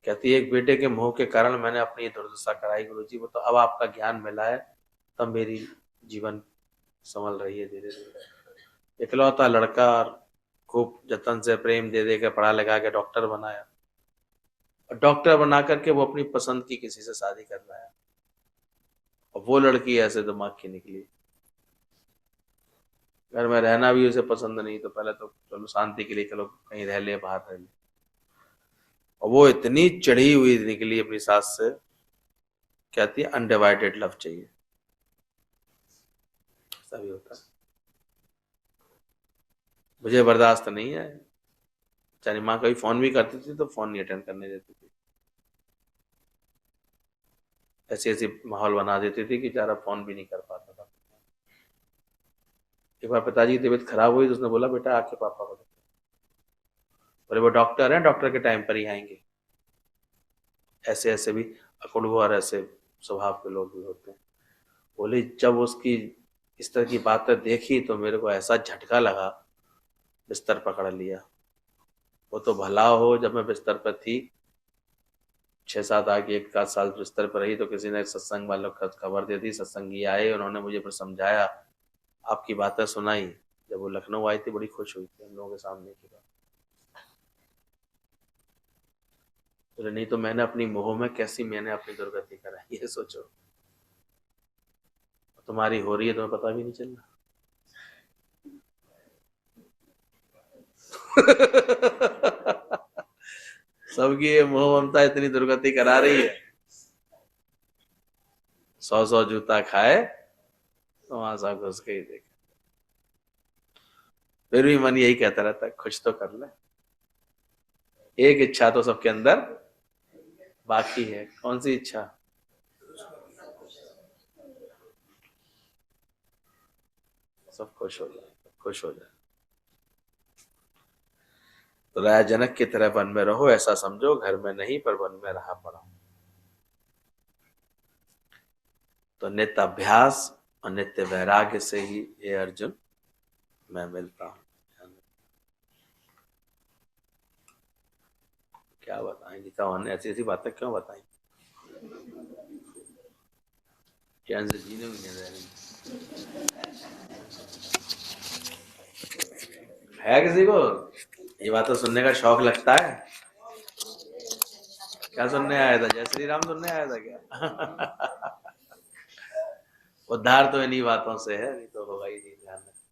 Speaker 2: कहती है एक बेटे के मोह के कारण मैंने अपनी ये दुर्दशा कराई गुरुजी, वो तो अब आपका ज्ञान मिला है तब मेरी जीवन संभल रही है धीरे धीरे। इकलौता लड़का, खूब जतन से प्रेम दे दे के पढ़ा लिखा के डॉक्टर बनाया, और डॉक्टर बना करके वो अपनी पसंद की किसी से शादी कर रहा है, और वो लड़की ऐसे दिमाग की निकली, घर में रहना भी उसे पसंद नहीं, तो पहले तो चलो शांति के लिए चलो कहीं रह ले, बाहर रह ले, और वो इतनी चढ़ी हुई निकली अपनी सास से, कहती है अनडिवाइडेड लव चाहिए। ऐसा भी होता है, मुझे बर्दाश्त नहीं है। चाहे माँ कभी फोन भी करती थी तो फोन नहीं अटेंड करने देती थी, ऐसी ऐसी माहौल बना देती थी कि बेचारा फोन भी नहीं कर पाता था। एक बार पिताजी की तबीयत खराब हुई तो उसने बोला बेटा आके पापा को देखो, बोले वो डॉक्टर है, डॉक्टर के टाइम पर ही आएंगे। ऐसे ऐसे भी अकुड़ू और ऐसे स्वभाव के लोग भी होते हैं। बोले जब उसकी इस तरह की बातें देखी तो मेरे को ऐसा झटका लगा, बिस्तर पकड़ लिया। वो तो भला हो जब मैं बिस्तर पर थी, 6-7 आके 1 साल बिस्तर पर रही, तो किसी ने सत्संग वालों को खबर दे दी, सत्संगी आए, उन्होंने मुझे फिर समझाया, आपकी बातें सुनाई। जब वो लखनऊ आई थी बड़ी खुश हुई थी हम लोगों के सामने की बात। तो नहीं तो मैंने अपनी मोह में कैसी मैंने अपनी दुर्गति कराई, ये सोचो। तुम्हारी हो रही है तुम्हें पता भी नहीं चल रहा। सबकी ये मोह ममता इतनी दुर्गति करा रही है। 100 जूता खाए तो आशा घुस के ही देखे, फिर भी मन यही कहता रहता है कुछ तो कर ले। एक इच्छा तो सबके अंदर बाकी है, कौन सी इच्छा? सब खुश हो जाए, खुश हो जाए। तो राजा जनक की तरह वन में रहो, ऐसा समझो घर में नहीं पर वन में रहा पड़ा। तो नित्य अभ्यास और नित्य वैराग्य से ही ये अर्जुन मैं मिलता हूं। क्या बताएं गीता ने ऐसी ऐसी बातें क्यों बताई, चैन से जीने भी नहीं दे रही है। किसी को ये बातें सुनने का शौक लगता है? क्या सुनने आया था? जय श्री राम सुनने आया था क्या? उद्धार तो इन्हीं बातों से है, नहीं तो होगा ही नहीं।